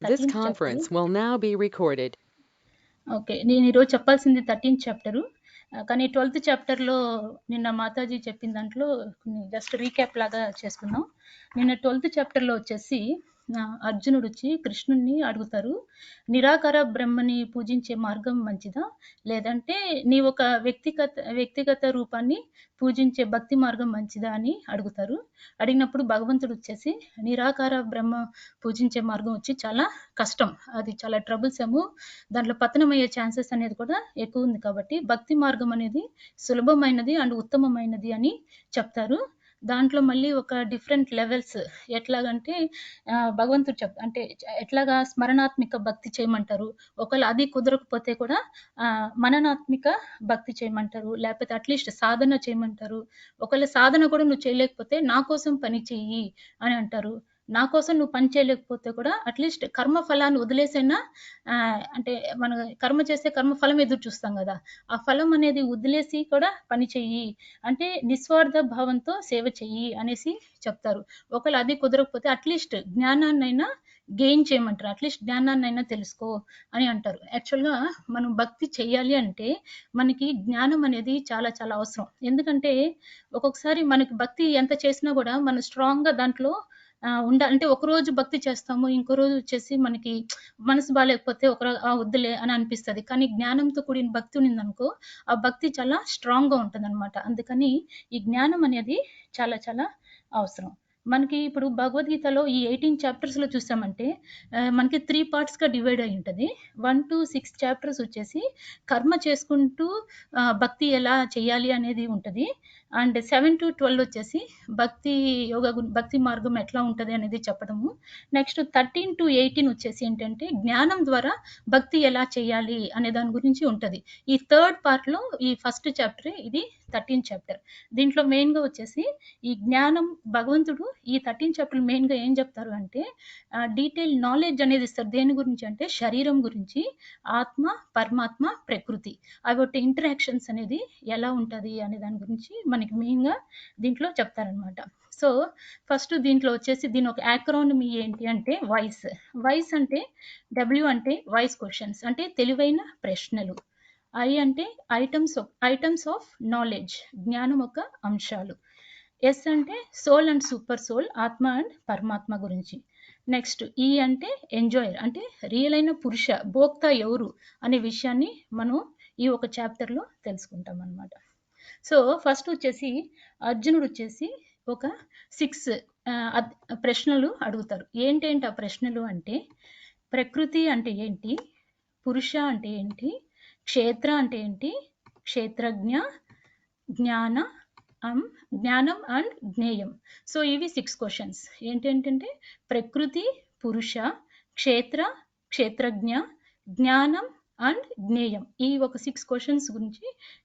This 13th chapter. conference will now be recorded. Okay. నేను ఈరోజు చెప్పాల్సింది 13th చాప్టరు. కానీ 12th చాప్టర్‌లో నిన్న మాతాజీ చెప్పిన దాంట్లో కొన్ని జస్ట్ రీక్యాప్ లాగా చేసుకుందాం. నిన్న 12th చాప్టర్‌లో వచ్చేసి అర్జునుడొచ్చి కృష్ణుడిని అడుగుతారు. నిరాకార బ్రహ్మని పూజించే మార్గం మంచిదా? లేదంటే నీ ఒక వ్యక్తిగత రూపాన్ని పూజించే భక్తి మార్గం మంచిదా అని అడుగుతారు. అడిగినప్పుడు భగవంతుడు వచ్చేసి నిరాకార బ్రహ్మ పూజించే మార్గం వచ్చి చాలా కష్టం. అది చాలా ట్రబుల్సము. దాంట్లో పతనమయ్యే ఛాన్సెస్ అనేది కూడా ఎక్కువ ఉంది కాబట్టి భక్తి మార్గం అనేది సులభమైనది అండ్ ఉత్తమమైనది అని చెప్తారు. దాంట్లో మళ్ళీ ఒక డిఫరెంట్ లెవెల్స్ ఎట్లాగంటే భగవంతుడు అంటే ఎట్లాగా స్మరణాత్మిక భక్తి చేయమంటారు. ఒకవేళ అది కుదరకపోతే కూడా మననాత్మిక భక్తి చేయమంటారు. లేకపోతే అట్లీస్ట్ సాధన చేయమంటారు. ఒకవేళ సాధన కూడా నువ్వు చేయలేకపోతే నా కోసం పని చెయ్యి అని అంటారు. నా కోసం నువ్వు పని చేయలేకపోతే కూడా అట్లీస్ట్ కర్మ ఫలాన్ని వదిలేసైనా అంటే మనం కర్మ చేస్తే కర్మ ఫలం ఎదురు చూస్తాం కదా, ఆ ఫలం అనేది వదిలేసి కూడా పని చెయ్యి అంటే నిస్వార్థ భావంతో సేవ చెయ్యి అనేసి చెప్తారు. ఒకవేళ అది కుదరకపోతే అట్లీస్ట్ జ్ఞానాన్నైనా గెయిన్ చేయమంటారు. అట్లీస్ట్ జ్ఞానాన్నైనా తెలుసుకో అని అంటారు. యాక్చువల్గా మనం భక్తి చెయ్యాలి అంటే మనకి జ్ఞానం అనేది చాలా చాలా అవసరం. ఎందుకంటే ఒక్కొక్కసారి మనకి భక్తి ఎంత చేసినా కూడా మనం స్ట్రాంగ్గా దాంట్లో అంటే ఒకరోజు భక్తి చేస్తాము, ఇంకో రోజు వచ్చేసి మనకి మనసు బాగాలేకపోతే వద్దులే అని అనిపిస్తుంది. కానీ జ్ఞానంతో కూడిన భక్తి ఉన్నదనుకో ఆ భక్తి చాలా స్ట్రాంగ్గా ఉంటుంది అనమాట. అందుకని ఈ జ్ఞానం అనేది చాలా చాలా అవసరం. మనకి ఇప్పుడు భగవద్గీతలో ఈ 18 చాప్టర్స్లో చూసామంటే మనకి 3 పార్ట్స్గా డివైడ్ అయి ఉంటుంది. 1 to 6 చాప్టర్స్ వచ్చేసి కర్మ చేసుకుంటూ భక్తి ఎలా చేయాలి అనేది ఉంటుంది. అండ్ 7 to 12 వచ్చేసి భక్తి మార్గం ఎట్లా ఉంటుంది అనేది చెప్పడము. నెక్స్ట్ 13 to 18 వచ్చేసి ఏంటంటే జ్ఞానం ద్వారా భక్తి ఎలా చేయాలి అనే దాని గురించి ఉంటుంది. ఈ థర్డ్ పార్ట్లో ఈ ఫస్ట్ చాప్టర్ ఇది 13 చాప్టర్. దీంట్లో మెయిన్గా వచ్చేసి ఈ జ్ఞానం భగవంతుడు ఈ 13 చాప్టర్ మెయిన్గా ఏం చెప్తారు అంటే డీటెయిల్ నాలెడ్జ్ అనేది ఇస్తారు. దేని గురించి అంటే శరీరం గురించి, ఆత్మ, పరమాత్మ, ప్రకృతి అవి ఇంటరాక్షన్స్ అనేది ఎలా ఉంటుంది అనే దాని గురించి మనకి మెయిన్గా దీంట్లో చెప్తారనమాట. సో ఫస్ట్ దీంట్లో వచ్చేసి దీని ఒక యాక్రోనమీ ఏంటి అంటే వైస్ అంటే డబ్ల్యూ అంటే వైస్ క్వశ్చన్స్ అంటే తెలివైన ప్రశ్నలు. ఐ అంటే ఐటమ్స్ ఆఫ్ నాలెడ్జ్ జ్ఞానం ఒక అంశాలు. ఎస్ అంటే సోల్ అండ్ సూపర్ సోల్ ఆత్మ అండ్ పరమాత్మ గురించి. నెక్స్ట్ ఈ అంటే ఎంజాయర్ అంటే రియల్ అయిన పురుష భోక్త ఎవరు అనే విషయాన్ని మనం ఈ ఒక చాప్టర్లో తెలుసుకుంటాం అనమాట. సో ఫస్ట్ వచ్చేసి అర్జునుడు వచ్చేసి ఒక 6 ప్రశ్నలు అడుగుతారు. ఏంటేంటి ఆ ప్రశ్నలు అంటే ప్రకృతి అంటే ఏంటి, పురుష అంటే ఏంటి, క్షేత్ర అంటే ఏంటి, క్షేత్రజ్ఞ, జ్ఞానం అండ్ జ్ఞేయం. సో ఇవి 6 క్వశ్చన్స్. ఏంటంటే ప్రకృతి, పురుష, క్షేత్రజ్ఞ, జ్ఞానం అండ్ జ్ఞేయం. ఈ ఒక 6 క్వశ్చన్స్ గురించి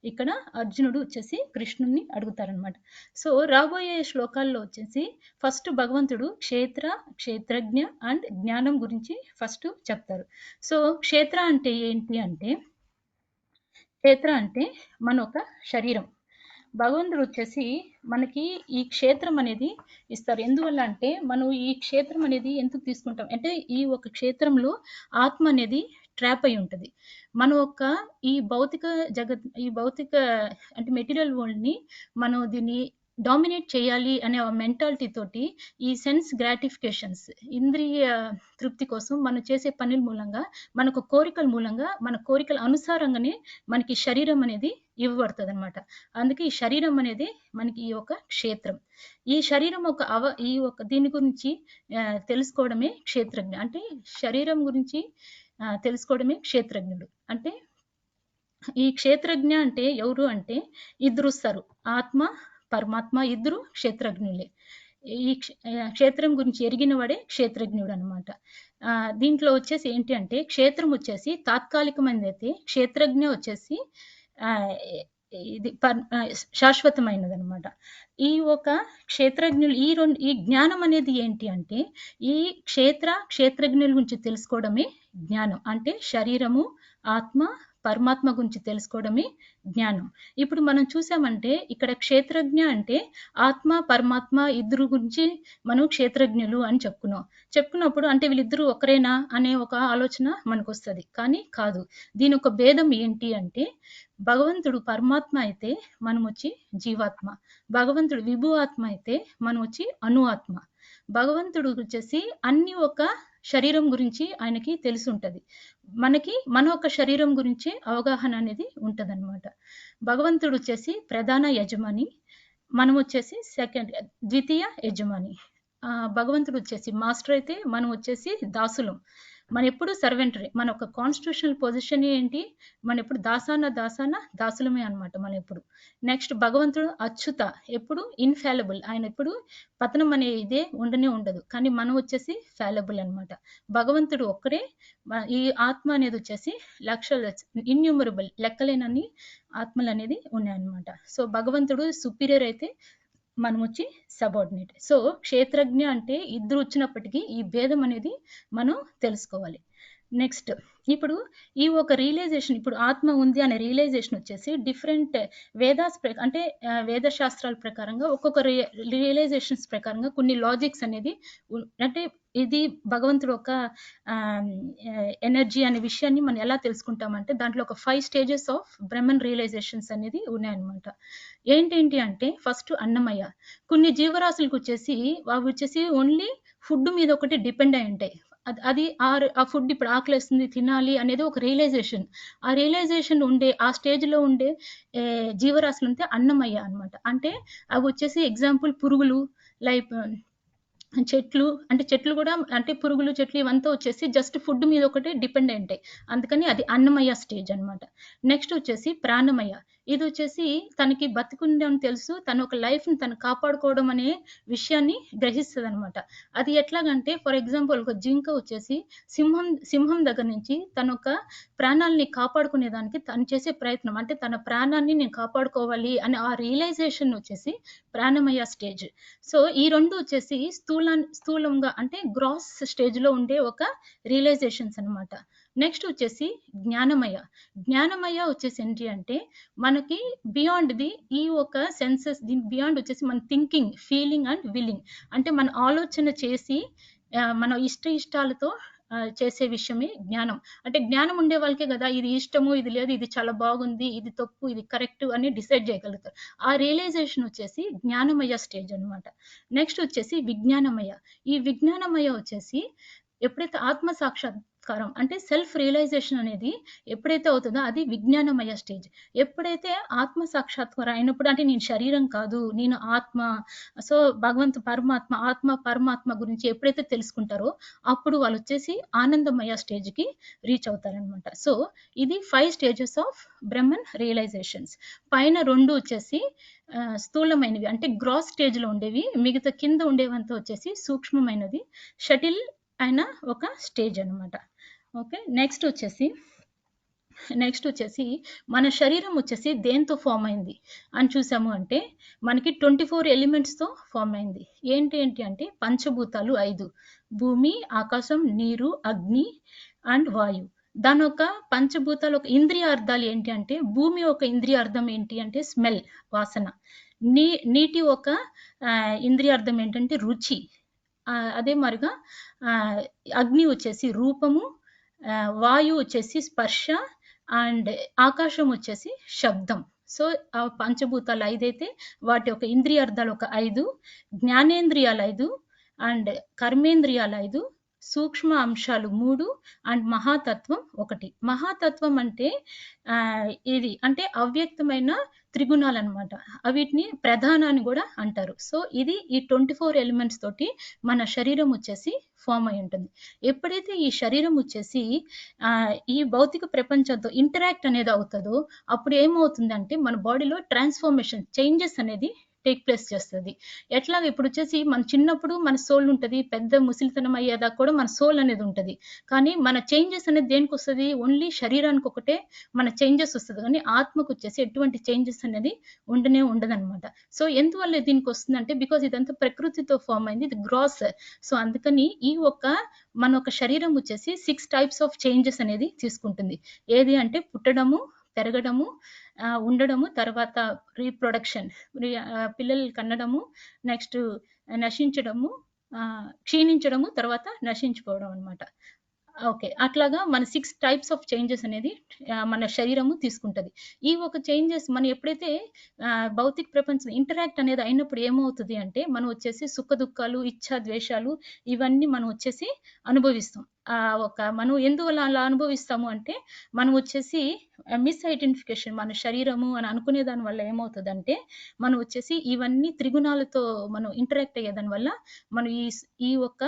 ఇక్కడ అర్జునుడు వచ్చేసి కృష్ణుని అడుగుతారనమాట. సో రాబోయే శ్లోకాల్లో వచ్చేసి ఫస్ట్ భగవంతుడు క్షేత్రజ్ఞ అండ్ జ్ఞానం గురించి ఫస్ట్ చెప్తారు. సో క్షేత్ర అంటే ఏంటి అంటే క్షేత్ర అంటే మన ఒక శరీరం. భగవంతుడు వచ్చేసి మనకి ఈ క్షేత్రం అనేది ఇస్తారు. ఎందువల్ల అంటే మనం ఈ క్షేత్రం అనేది ఎందుకు తీసుకుంటాం అంటే ఈ ఒక క్షేత్రంలో ఆత్మ అనేది ట్రాప్ అయి ఉంటుంది. మన ఈ భౌతిక అంటే మెటీరియల్ వరల్డ్ని మనం దీన్ని డామినేట్ చేయాలి అనే మెంటాలిటీ తోటి ఈ సెన్స్ గ్రాటిఫికేషన్స్ ఇంద్రియ తృప్తి కోసం మనం చేసే పనుల మూలంగా మనకు కోరికల మూలంగా మన కోరికల అనుసారంగానే మనకి శరీరం అనేది ఇవ్వబడుతుంది అనమాట. అందుకే ఈ శరీరం అనేది మనకి ఈ ఒక క్షేత్రం. ఈ శరీరం దీని గురించి తెలుసుకోవడమే క్షేత్రజ్ఞ. అంటే శరీరం గురించి తెలుసుకోవడమే క్షేత్రజ్ఞుడు. అంటే ఈ క్షేత్రజ్ఞ అంటే ఎవరు అంటే ఇద్దరు వస్తారు, ఆత్మ పరమాత్మ ఇద్దరు క్షేత్రజ్ఞులే. ఈ క్షేత్రం గురించి ఎరిగిన వాడే క్షేత్రజ్ఞుడు అనమాట. దీంట్లో వచ్చేసి ఏంటి అంటే క్షేత్రం వచ్చేసి తాత్కాలికమైనది అయితే క్షేత్రజ్ఞ వచ్చేసి ఇది శాశ్వతమైనది అనమాట. ఈ ఒక క్షేత్రజ్ఞులు ఈ జ్ఞానం అనేది ఏంటి అంటే ఈ క్షేత్రజ్ఞుల గురించి తెలుసుకోవడమే జ్ఞానం. అంటే శరీరము, ఆత్మ, పరమాత్మ గురించి తెలుసుకోవడమే జ్ఞానం. ఇప్పుడు మనం చూసామంటే ఇక్కడ క్షేత్రజ్ఞ అంటే ఆత్మ, పరమాత్మ ఇద్దరు గురించి మనం క్షేత్రజ్ఞులు అని చెప్పుకున్నప్పుడు అంటే వీళ్ళిద్దరూ ఒకరేనా అనే ఒక ఆలోచన మనకొస్తది. కానీ కాదు. దీని ఒక భేదం ఏంటి అంటే భగవంతుడు పరమాత్మ అయితే మనమొచ్చి జీవాత్మ. భగవంతుడు విభు ఆత్మ అయితే మనమొచ్చి అణు ఆత్మ. భగవంతుడు వచ్చేసి అన్ని ఒక శరీరం గురించి ఆయనకి తెలిసుంటది. మన ఒక శరీరం గురించి అవగాహన అనేది ఉంటదన్నమాట. భగవంతుడు వచ్చేసి ప్రధాన యజమాని. మనం వచ్చేసి ద్వితీయ యజమాని. భగవంతుడు వచ్చేసి మాస్టర్ అయితే మనం వచ్చేసి దాసులం. మనం ఎప్పుడు సర్వెంటరీ. మన ఒక కాన్స్టిట్యూషనల్ పొజిషన్ ఏంటి? మనం ఎప్పుడు దాసులమే అన్నమాట మనం ఎప్పుడు. నెక్స్ట్ భగవంతుడు అచ్యుత, ఎప్పుడు ఇన్ఫాలబుల్. ఆయన ఎప్పుడు పతనం అనే ఇదే ఉండనే ఉండదు. కానీ మనం వచ్చేసి ఫాలబుల్ అన్నమాట. భగవంతుడు ఒక్కడే. ఈ ఆత్మ అనేది వచ్చేసి లక్షల ఇన్యూమరబుల్ లెక్కలేనన్ని ఆత్మలు అనేది ఉన్నాయన్నమాట. సో భగవంతుడు సుపీరియర్ అయితే మనం వచ్చి సబార్డినేట్. సో క్షేత్రజ్ఞ అంటే ఇద్దరు వచ్చినప్పటికీ ఈ భేదం అనేది మనం తెలుసుకోవాలి. నెక్స్ట్ ఇప్పుడు ఈ ఒక రియలైజేషన్, ఇప్పుడు ఆత్మ ఉంది అనే రియలైజేషన్ వచ్చేసి డిఫరెంట్ వేదాస్ అంటే వేద శాస్త్రాల ప్రకారంగా ఒక్కొక్క రియలైజేషన్స్ ప్రకారంగా కొన్ని లాజిక్స్ అనేది అంటే ఇది భగవంతుడు ఒక ఎనర్జీ అనే విషయాన్ని మనం ఎలా తెలుసుకుంటామంటే దాంట్లో ఒక 5 స్టేజెస్ ఆఫ్ బ్రహ్మన్ రియలైజేషన్స్ అనేది ఉన్నాయన్నమాట. ఏంటి అంటే ఫస్ట్ అన్నమయ్య. కొన్ని జీవరాశులకు వచ్చేసి అవి వచ్చేసి ఓన్లీ ఫుడ్ మీద ఒకటి డిపెండ్ అయి ఉంటాయి. అది ఆ ఫుడ్ ఇప్పుడు ఆకలేస్తుంది తినాలి అనేది ఒక రియలైజేషన్. ఆ రియలైజేషన్ ఉండే ఆ స్టేజ్లో ఉండే జీవరాశులు ఉంటే అన్నమయ్య అన్నమాట. అంటే అవి వచ్చేసి ఎగ్జాంపుల్ పురుగులు, లైక్ చెట్లు. అంటే చెట్లు కూడా అంటే పురుగులు, చెట్లు ఇవంతా వచ్చేసి జస్ట్ ఫుడ్ మీద ఒకటే డిపెండ్ అయి ఉంటాయి. అందుకని అది అన్నమయ్య స్టేజ్ అన్నమాట. నెక్స్ట్ వచ్చేసి ప్రాణమయ్య. ఇది వచ్చేసి తనకి బతికుందని తెలుసు, తన ఒక లైఫ్ని తను కాపాడుకోవడం అనే విషయాన్ని గ్రహిస్తుంది అనమాట. అది ఎట్లాగంటే ఫర్ ఎగ్జాంపుల్ ఒక జింక వచ్చేసి సింహం దగ్గర నుంచి తన ఒక ప్రాణాలని కాపాడుకునే దానికి తను చేసే ప్రయత్నం, అంటే తన ప్రాణాన్ని నేను కాపాడుకోవాలి అనే ఆ రియలైజేషన్ వచ్చేసి ప్రాణమయ్య స్టేజ్. సో ఈ రెండు వచ్చేసి స్థూలంగా అంటే గ్రాస్ స్టేజ్ లో ఉండే ఒక రియలైజేషన్స్ అన్నమాట. నెక్స్ట్ వచ్చేసి జ్ఞానమయ వచ్చేసి ఏంటి అంటే మనకి బియాండ్ ది ఈ ఒక సెన్సెస్, దీని బియాండ్ వచ్చేసి మన థింకింగ్, ఫీలింగ్ అండ్ విల్లింగ్. అంటే మన ఆలోచన చేసి మన ఇష్టాలతో చేసే విషయమే జ్ఞానం. అంటే జ్ఞానం ఉండే వాళ్ళకే కదా ఇది ఇష్టము, ఇది లేదు, ఇది చాలా బాగుంది, ఇది తప్పు, ఇది కరెక్ట్ అని డిసైడ్ చేయగలుగుతారు. ఆ రియలైజేషన్ వచ్చేసి జ్ఞానమయ స్టేజ్ అన్నమాట. నెక్స్ట్ వచ్చేసి విజ్ఞానమయ. ఈ విజ్ఞానమయ వచ్చేసి ఎప్పుడైతే ఆత్మ సాక్షాత్కారం అంటే సెల్ఫ్ రియలైజేషన్ అనేది ఎప్పుడైతే అవుతుందో అది విజ్ఞానమయ స్టేజ్. ఎప్పుడైతే ఆత్మ సాక్షాత్కారం అయినప్పుడు అంటే నేను శరీరం కాదు, నేను ఆత్మ, సో పరమాత్మ గురించి ఎప్పుడైతే తెలుసుకుంటారో అప్పుడు వాళ్ళు వచ్చేసి ఆనందమయ స్టేజ్కి రీచ్ అవుతారనమాట. సో ఇది 5 స్టేజెస్ ఆఫ్ బ్రహ్మన్ రియలైజేషన్స్. పైన 2 వచ్చేసి స్థూలమైనవి అంటే గ్రాస్ స్టేజ్లో ఉండేవి, మిగతా కింద ఉండేవంతా వచ్చేసి సూక్ష్మమైనది, షటిల్ అయిన ఒక స్టేజ్ అన్నమాట. ఓకే. నెక్స్ట్ వచ్చేసి మన శరీరం వచ్చేసి దేంతో ఫామ్ అయింది అని చూసాము అంటే మనకి 24 ఎలిమెంట్స్తో ఫామ్ అయింది. ఏంటి అంటే పంచభూతాలు 5: భూమి, ఆకాశం, నీరు, అగ్ని అండ్ వాయు. దాని ఒక పంచభూతాలు ఒక ఇంద్రియ అర్థాలు ఏంటి అంటే భూమి ఒక ఇంద్రియ అర్థం ఏంటి అంటే స్మెల్, వాసన. నీటి ఒక ఇంద్రియ అర్థం ఏంటంటే రుచి. అదే మరిగా అగ్ని వచ్చేసి రూపము, వాయువు వచ్చేసి స్పర్శ అండ్ ఆకాశం వచ్చేసి శబ్దం. సో ఆ పంచభూతాలు 5 అయితే వాటి యొక్క ఇంద్రియ అర్థాలు ఒక 5, జ్ఞానేంద్రియాలు 5 అండ్ కర్మేంద్రియాలు 5, సూక్ష్మ అంశాలు 3 అండ్ మహాతత్వం 1. మహాతత్వం అంటే ఇది అంటే అవ్యక్తమైన త్రిగుణాలు అనమాట. వీటిని ప్రధాన అని కూడా అంటారు. సో ఇది ఈ 24 ఎలిమెంట్స్ తోటి మన శరీరం వచ్చేసి ఫామ్ అయి ఉంటుంది. ఎప్పుడైతే ఈ శరీరం వచ్చేసి ఈ భౌతిక ప్రపంచంతో ఇంటరాక్ట్ అనేది అవుతుందో అప్పుడు ఏమవుతుందంటే మన బాడీలో ట్రాన్స్ఫర్మేషన్, చేంజెస్ అనేది టేక్ ప్లేస్ చేస్తది. ఎట్లాగ ఇప్పుడు వచ్చేసి మన చిన్నప్పుడు మన సోల్ ఉంటది. పెద్ద ముసలితనం అయ్యేదాకా కూడా మన సోల్ అనేది ఉంటది. కానీ మన చేంజెస్ అనేది దేనికొస్తది? ఓన్లీ శరీరానికొకటే మన చేంజెస్ వస్తది. కానీ ఆత్మకొచ్చేసి ఎటువంటి చేంజెస్ అనేది ఉండనే ఉండదనమాట. సో, ఎందువల్ల దీనికొస్తుందంటే బికాజ్ ఇదంతా ప్రకృతితో ఫార్మ్ అయింది. ఇది గ్రాస్. సో, అందుకని ఈ ఒక్క మన ఒక శరీరం వచ్చేసి 6 టైప్స్ ఆఫ్ చేంజెస్ అనేది తీసుకుంటుంది. ఏది అంటే పుట్టడము, పెరగడము, ఉండడము, తర్వాత రీప్రొడక్షన్ పిల్లలు కనడము, నెక్స్ట్ నశించడము, క్షీణించడము, తర్వాత నశించిపోవడం అనమాట. ఓకే. అట్లాగా మన 6 టైప్స్ ఆఫ్ చేంజెస్ అనేది మన శరీరము తీసుకుంటది. ఈ ఒక చేంజెస్ మనం ఎప్పుడైతే భౌతిక ప్రపంచం ఇంటరాక్ట్ అనేది అయినప్పుడు ఏమవుతది అంటే, మనం వచ్చేసి సుఖ దుఃఖాలు, ఇచ్చా, ద్వేషాలు ఇవన్నీ మనం వచ్చేసి అనుభవిస్తాం. మనం ఎందువల్ల అలా అనుభవిస్తాము అంటే, మనం వచ్చేసి మిస్ ఐడెంటిఫికేషన్ మన శరీరము అని అనుకునే దాని వల్ల ఏమవుతదంటే, మనం వచ్చేసి ఇవన్నీ త్రిగుణాలతో మనం ఇంటరాక్ట్ అయ్యేదాని వల్ల మనం ఈ ఒక్క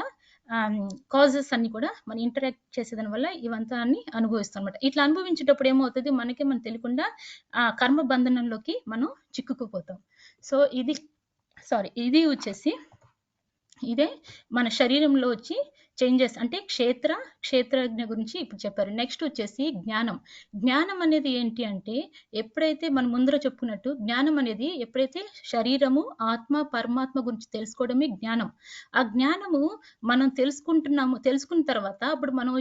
కాజెస్ అన్ని కూడా మనం ఇంటరాక్ట్ చేసేదాని వల్ల ఇవంతా అన్ని అనుభవిస్తాం అనమాట. ఇట్లా అనుభవించేటప్పుడు ఏమవుతది మనకే మనకు తెలియకుండా కర్మ బంధనంలోకి మనం చిక్కుకుపోతాం. సో, ఇది వచ్చేసి ఇదే మన శరీరంలో వచ్చి చేంజెస్ అంటే క్షేత్రజ్ఞ గురించి ఇప్పుడు చెప్పారు. నెక్స్ట్ వచ్చేసి జ్ఞానం. జ్ఞానం అనేది ఏంటి అంటే, ఎప్పుడైతే మనం ముందర చెప్పుకున్నట్టు జ్ఞానం అనేది ఎప్పుడైతే శరీరము, ఆత్మ, పరమాత్మ గురించి తెలుసుకోవడమే జ్ఞానం. ఆ జ్ఞానము మనం తెలుసుకున్న తర్వాత అప్పుడు మనం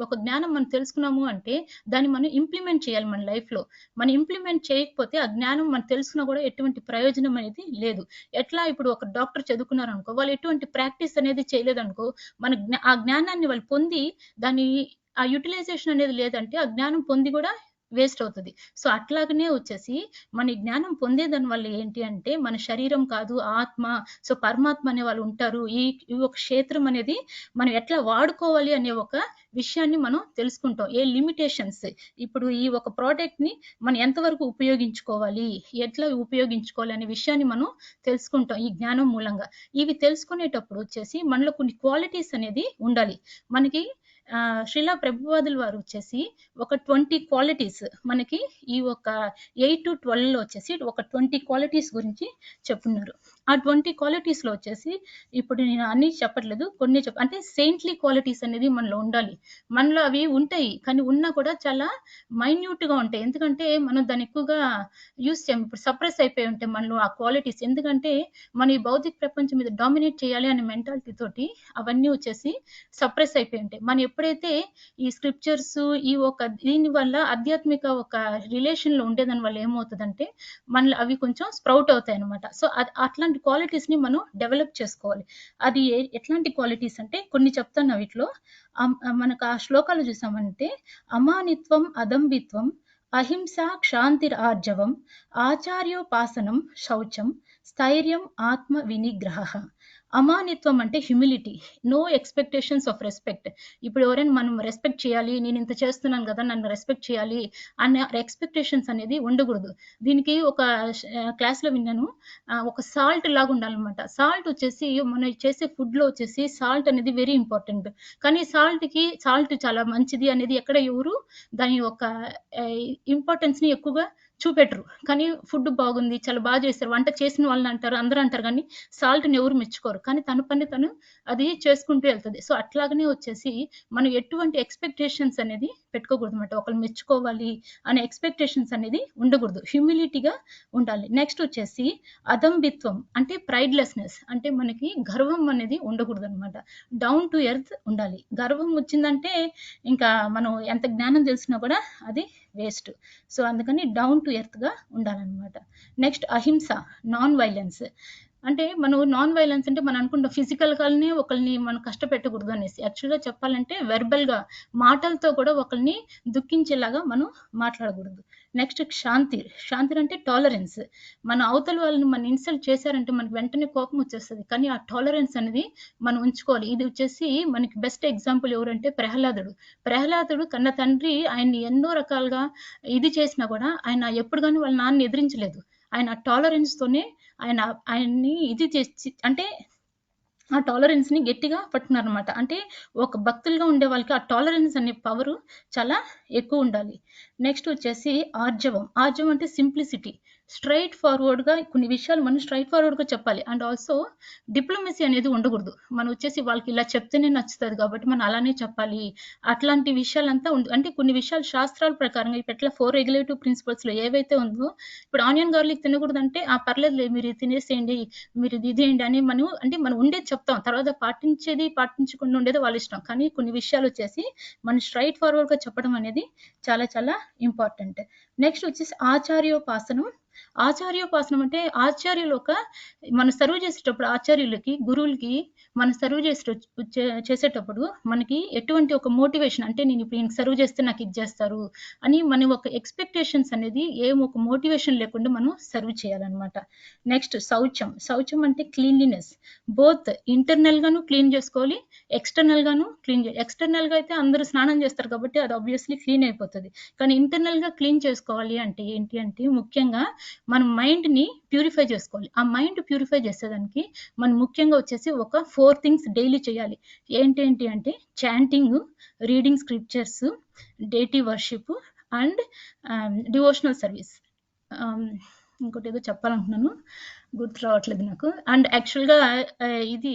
ఒక జ్ఞానం మనం తెలుసుకున్నాము అంటే దాన్ని మనం ఇంప్లిమెంట్ చేయాలి మన లైఫ్‌లో. మనం ఇంప్లిమెంట్ చేయకపోతే ఆ జ్ఞానం మనం తెలుసుకున్నా కూడా ఎటువంటి ప్రయోజనం అనేది లేదు. ఎట్లా ఇప్పుడు ఒక డాక్టర్ చదువుకున్నారనుకో, వాళ్ళు ఎటువంటి ప్రాక్టీస్ అనేది చేయలేదనుకో, ఆ జ్ఞానాన్ని వాళ్ళు పొంది దాన్ని ఆ యుటిలైజేషన్ అనేది లేదంటే, ఆ జ్ఞానం పొంది కూడా వేస్ట్ అవుతది. సో, అట్లాగనే వచ్చేసి మన ఈ జ్ఞానం పొందేదాని వల్ల ఏంటి అంటే, మన శరీరం కాదు ఆత్మ, సో, పరమాత్మ అనే వాళ్ళు ఉంటారు. ఈ ఒక క్షేత్రం అనేది మనం ఎట్లా వాడుకోవాలి అనే ఒక విషయాన్ని మనం తెలుసుకుంటాం. ఏ లిమిటేషన్స్ ఇప్పుడు ఈ ఒక ప్రోడక్ట్‌ని మనం ఎంతవరకు ఉపయోగించుకోవాలి, ఎట్లా ఉపయోగించుకోవాలి అనే విషయాన్ని మనం తెలుసుకుంటాం ఈ జ్ఞానం మూలంగా. ఇవి తెలుసుకునేటప్పుడు వచ్చేసి మనలో కొన్ని క్వాలిటీస్ అనేది ఉండాలి. మనకి శ్రీల ప్రభుపాదుల వారు వచ్చేసి ఒక 20 క్వాలిటీస్ మనకి ఈ ఒక 8-12లో వచ్చేసి ఒక 20 క్వాలిటీస్ గురించి చెప్పున్నారు. ఆ 20 క్వాలిటీస్‌లో వచ్చేసి ఇప్పుడు నేను అన్నీ చెప్పట్లేదు. కొన్ని అంటే సెయింట్లీ క్వాలిటీస్ అనేది మనలో ఉండాలి. మనలో అవి ఉంటాయి. కానీ ఉన్నా కూడా చాలా మైన్యూట్‌గా ఉంటాయి. ఎందుకంటే మనం దాన్ని ఎక్కువగా యూజ్ చేయం. ఇప్పుడు సప్రెస్ అయిపోయి ఉంటాయి మనలో ఆ క్వాలిటీస్. ఎందుకంటే మన ఈ భౌతిక ప్రపంచం మీద డామినేట్ చేయాలి అనే మెంటాలిటీ తోటి అవన్నీ వచ్చేసి సప్రెస్ అయిపోయి ఉంటాయి. మనం ఎప్పుడైతే ఈ స్క్రిప్చర్స్ దీని వల్ల ఆధ్యాత్మిక ఒక రిలేషన్‌లో ఉండేదాని వల్ల ఏమవుతదంటే, మనలో అవి కొంచెం స్ప్రౌట్ అవుతాయన్నమాట. సో, అట్లాంటి క్వాలిటీస్‌ని మనం డెవలప్ చేసుకోవాలి. అది ఎట్లాంటి క్వాలిటీస్ అంటే కొన్ని చెప్తాను వీటిలో. మనకు ఆ శ్లోకాలు చూసామంటే, అమానిత్వం, అదంబిత్వం, అహింస, క్షాంతిరార్జవం, ఆచార్యోపాసనం, శౌచం, స్థైర్యం, ఆత్మ వినిగ్రహః. అమానిత్వం అంటే humility. No expectations of respect. ఇప్పుడు ఎవరైనా మనం రెస్పెక్ట్ చేయాలి, నేను ఇంత చేస్తున్నాను కదా, నన్ను రెస్పెక్ట్ చేయాలి అనే ఎక్స్‌పెక్టేషన్స్ అనేది ఉండకూడదు. దీనికి ఒక క్లాస్‌లో విన్నాను. ఒక సాల్ట్ లాగా ఉండాలన్నమాట. సాల్ట్ వచ్చేసి మనం చేసే ఫుడ్‌లో వచ్చేసి సాల్ట్ అనేది వెరీ ఇంపార్టెంట్. కానీ సాల్ట్ చాలా మంచిది అనేది ఎవరు దాని యొక్క ఇంపార్టెన్స్‌ని ఎక్కువగా చూపెట్టరు. కానీ ఫుడ్ బాగుంది, చాలా బాగా చేశారు. వంట చేసిన వాళ్ళని అంటారు, అందరూ అంటారు గానీ సాల్ట్‌ని ఎవరు మెచ్చుకోరు. కానీ తన పని తను అది చేసుకుంటూ ఎళ్తది. సో, అట్లాగనే వచ్చేసి మనం ఎటువంటి ఎక్స్‌పెక్టేషన్స్ అనేది పెట్టుకోకూడదన్నమాట. ఒకళ్ళు మెచ్చుకోవాలి అనే ఎక్స్‌పెక్టేషన్స్ అనేది ఉండకూడదు. హ్యూమిలిటీగా ఉండాలి. నెక్స్ట్ వచ్చేసి అదంబిత్వం అంటే ప్రైడ్‌లెస్‌నెస్. అంటే మనకి గర్వం అనేది ఉండకూడదన్నమాట. డౌన్ టు ఎర్త్ ఉండాలి. గర్వం వచ్చిందంటే ఇంకా మనం ఎంత జ్ఞానం తెలిసినా కూడా అది వేస్ట్. సో, అందుకని డౌన్ టు ఎర్త్‌గా ఉండాలన్నమాట. నెక్స్ట్ అహింస, నాన్ వైలెన్స్. అంటే మనం నాన్ వైలెన్స్ అంటే మనం అనుకుంటాం ఫిజికల్‌గానే ఒకళ్ళని మనం కష్టపెట్టకూడదు అనేసి. యాక్చువల్‌గా చెప్పాలంటే వెర్బల్‌గా మాటలతో కూడా ఒకళ్ళని దుఃఖించేలాగా మనం మాట్లాడకూడదు. నెక్స్ట్ శాంతి అంటే టాలరెన్స్. మన అవతల వాళ్ళని మనం ఇన్సల్ట్ చేశారంటే మనకు వెంటనే కోపం వచ్చేస్తది. కానీ ఆ టాలరెన్స్ అనేది మనం ఉంచుకోవాలి. ఇది వచ్చేసి మనకి బెస్ట్ ఎగ్జాంపుల్ ఎవరంటే ప్రహ్లాదుడు కన్న తండ్రి ఆయన్ని ఎన్నో రకాలుగా ఇది చేసినా కూడా ఆయన ఎప్పుడు గాని వాళ్ళ నాన్నని ఎదిరించలేదు. ఆయన టాలరెన్స్‌తోనే ఆయన్ని ఇది చేసి అంటే ఆ టాలరెన్స్‌ని గట్టిగా పట్టుకున్నారనమాట. అంటే ఒక భక్తులుగా ఉండే వాళ్ళకి ఆ టాలరెన్స్ అనే పవరు చాలా ఎక్కువుండాలి. నెక్స్ట్ వచ్చేసి ఆర్జవం. ఆర్జవం అంటే సింప్లిసిటీ. స్ట్రైట్ ఫార్వర్డ్గా కొన్ని విషయాలు మనం స్ట్రైట్ ఫార్వర్డ్గా చెప్పాలి. అండ్ ఆల్సో డిప్లొమసీ అనేది ఉండకూడదు. మనం వచ్చేసి వాళ్ళకి ఇలా చెప్తేనే నచ్చుతుంది కాబట్టి మనం అలానే చెప్పాలి. అట్లాంటి విషయాలంతా అంటే కొన్ని విషయాలు శాస్త్రాల ప్రకారంగా ఇప్పుడు ఎట్లా 4 రెగ్యులేటివ్ ప్రిన్సిపల్స్‌లో ఏవైతే ఉందో, ఇప్పుడు ఆనియన్ గార్లిక్ తినకూడదంటే, పర్లేదులే మీరు ఇది తినేసేయండి, మీరు ఇది ఇదేయండి అని మనం అంటే మనం ఉండేది చెప్తాం. తర్వాత పాటించకుండా ఉండేది వాళ్ళ ఇష్టం. కానీ కొన్ని విషయాలు వచ్చేసి మనం స్ట్రైట్ ఫార్వర్డ్‌గా చెప్పడం అనేది చాలా చాలా ఇంపార్టెంట్. నెక్స్ట్ వచ్చేసి ఆచార్యోపాసనం. ఆచార్యోపాసనం అంటే ఆచార్యులు మనం సర్వ్ చేసేటప్పుడు ఆచార్యులకి, గురువులకి మనం సర్వ్ చేసేటప్పుడు మనకి ఎటువంటి ఒక మోటివేషన్ అంటే నేను ఇప్పుడు ఈయనకి సర్వ్ చేస్తే నాకు ఇది చేస్తారు అని మన ఒక ఎక్స్పెక్టేషన్స్ అనేది ఒక మోటివేషన్ లేకుండా మనం సర్వ్ చేయాలన్నమాట. నెక్స్ట్ శౌచం. శౌచం అంటే క్లీన్లీనెస్. బోత్ ఇంటర్నల్ గాను క్లీన్ చేసుకోవాలి, ఎక్స్టర్నల్ గాను క్లీన్ చేయాలి. ఎక్స్టర్నల్ గా అయితే అందరూ స్నానం చేస్తారు కాబట్టి అది ఆబ్వియస్లీ క్లీన్ అయిపోతుంది. కానీ ఇంటర్నల్ గా క్లీన్ చేసుకోవాలి అంటే ఏంటి అంటే ముఖ్యంగా మనం మైండ్‌ని ప్యూరిఫై చేసుకోవాలి. ఆ మైండ్ ప్యూరిఫై చేసేదానికి మనం ముఖ్యంగా వచ్చేసి ఒక 4 థింగ్స్ డైలీ చేయాలి. ఏంటేంటి అంటే chanting, reading scriptures, డేటీ worship and devotional service. ఇంకోటి ఏదో చెప్పాలనుకున్నాను, గుర్తు రావట్లేదు నాకు. అండ్ యాక్చువల్‌గా ఇది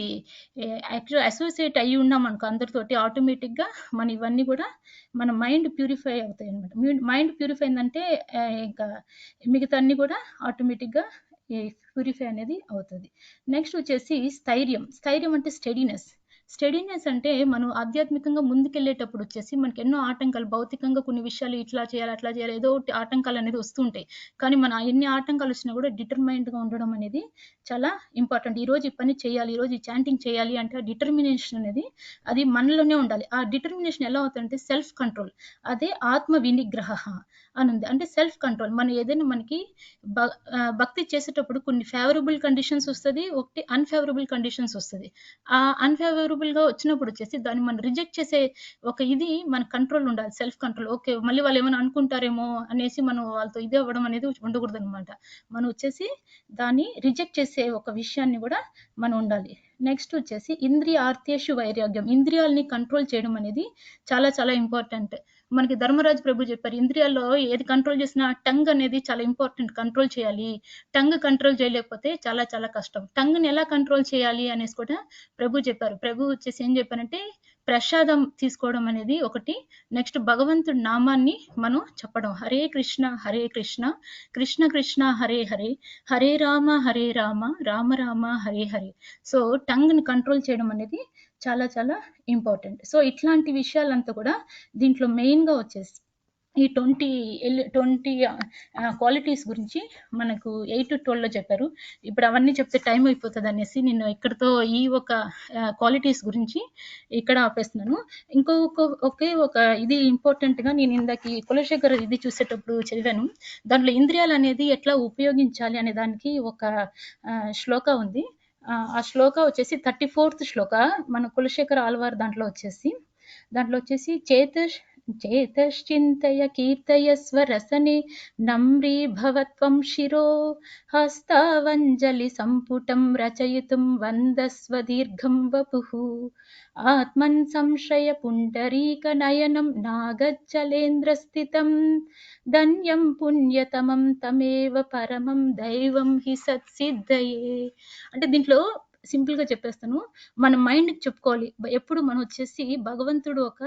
అసోసియేట్ అయ్యి ఉన్నామనుకో అందరితోటి ఆటోమేటిక్‌గా మన ఇవన్నీ కూడా మన మైండ్ ప్యూరిఫై అవుతాయన్నమాట. మైండ్ ప్యూరిఫై అయిందంటే ఇంకా మిగతా అన్నీ కూడా ఆటోమేటిక్‌గా ప్యూరిఫై అనేది అవుతుంది. నెక్స్ట్ వచ్చేసి స్థైర్యం. స్థైర్యం అంటే స్టెడీనెస్. స్టెడీనెస్ అంటే మనం ఆధ్యాత్మికంగా ముందుకెళ్ళేటప్పుడు వచ్చేసి మనకి ఎన్నో ఆటంకాలు, భౌతికంగా కొన్ని విషయాలు ఇట్లా చేయాలి, అట్లా చేయాలి, ఏదో ఒకటి ఆటంకాలు అనేది వస్తూ ఉంటాయి. కానీ మన ఎన్ని ఆటంకాలు వచ్చినా కూడా డిటర్మైన్డ్‌గా ఉండడం అనేది చాలా ఇంపార్టెంట్. ఈరోజు ఈ పని చేయాలి, ఈరోజు ఈ చాంటింగ్ చేయాలి అంటే ఆ డిటర్మినేషన్ అనేది అది మనలోనే ఉండాలి. ఆ డిటర్మినేషన్ ఎలా అవుతుందంటే సెల్ఫ్ కంట్రోల్. అదే ఆత్మ వినిగ్రహ అని ఉంది. అంటే సెల్ఫ్ కంట్రోల్. మనం ఏదైనా మనకి భక్తి చేసేటప్పుడు కొన్ని ఫేవరబుల్ కండిషన్స్ వస్తది, ఒకటి అన్‌ఫేవరబుల్ కండిషన్స్ వస్తది. ఆ అన్‌ఫేవరబుల్‌గా వచ్చినప్పుడు వచ్చేసి దాన్ని మనం రిజెక్ట్ చేసే ఇది మన కంట్రోల్ ఉండాలి. Self control. ఓకే. మళ్ళీ వాళ్ళు ఏమైనా అనుకుంటారేమో అనేసి మనం వాళ్ళతో ఇది అవ్వడం అనేది ఉండకూడదనమాట. మనం వచ్చేసి దాన్ని రిజెక్ట్ చేసే ఒక విషయాన్ని కూడా మనం ఉండాలి. నెక్స్ట్ వచ్చేసి ఇంద్రియార్థేషు వైరాగ్యం. ఇంద్రియాలని కంట్రోల్ చేయడం అనేది చాలా చాలా ఇంపార్టెంట్. మనకి ధర్మరాజు ప్రభు చెప్పారు, ఇంద్రియాల్లో ఏది కంట్రోల్ చేసినా టంగ్ అనేది చాలా ఇంపార్టెంట్, కంట్రోల్ చేయాలి. టంగ్ కంట్రోల్ చేయలేకపోతే చాలా చాలా కష్టం. టంగ్‌ని ఎలా కంట్రోల్ చేయాలి అనేసి కూడా ప్రభు చెప్పారు. ప్రభు వచ్చేసి ఏం చెప్పారంటే ప్రసాదం తీసుకోవడం అనేది ఒకటి. నెక్స్ట్ భగవంతుడి నామాన్ని మనం చెప్పడం. హరే కృష్ణ కృష్ణ కృష్ణ హరే హరే, హరే రామ రామ రామ హరే హరే. సో టంగ్‌ని కంట్రోల్ చేయడం అనేది చాలా చాలా ఇంపార్టెంట్. సో ఇట్లాంటి విషయాలంతా కూడా దీంట్లో మెయిన్‌గా వచ్చేసి ఈ 20 క్వాలిటీస్ గురించి మనకు 8-12లో చెప్పారు. ఇప్పుడు అవన్నీ చెప్తే టైం అయిపోతుంది అనేసి నేను ఇక్కడితో ఈ ఒక క్వాలిటీస్ గురించి ఇక్కడ ఆపేస్తున్నాను. ఒకే ఒక ఇది ఇంపార్టెంట్‌గా నేను ఇందాక కులశేఖర్ ఇది చూసేటప్పుడు చదివాను. దాంట్లో ఇంద్రియాలు అనేది ఎట్లా ఉపయోగించాలి అనే దానికి ఒక శ్లోక ఉంది. ఆ శ్లోక వచ్చేసి 34th శ్లోక మన కులశేఖర ఆళ్వార్ దాంట్లో వచ్చేసి చేతశ్చింతయ కీర్తయస్వ రసనే నమ్రీభవత్వం శిరో హస్తావంజలి సంపుటం రచయితుం వందస్వ దీర్ఘం వపుః ఆత్మన్ సంశ్రయ పుండరీక నయనం నాగజ్జలేంద్ర స్థితం ధన్యం పుణ్యతమం తమేవ పరమం దైవం హి సత్సిద్ధయే. అంటే దీంట్లో సింపుల్ గా చెప్పేస్తాను. మన మైండ్కి చెప్పుకోవాలి, ఎప్పుడు మనం వచ్చేసి భగవంతుడు ఒక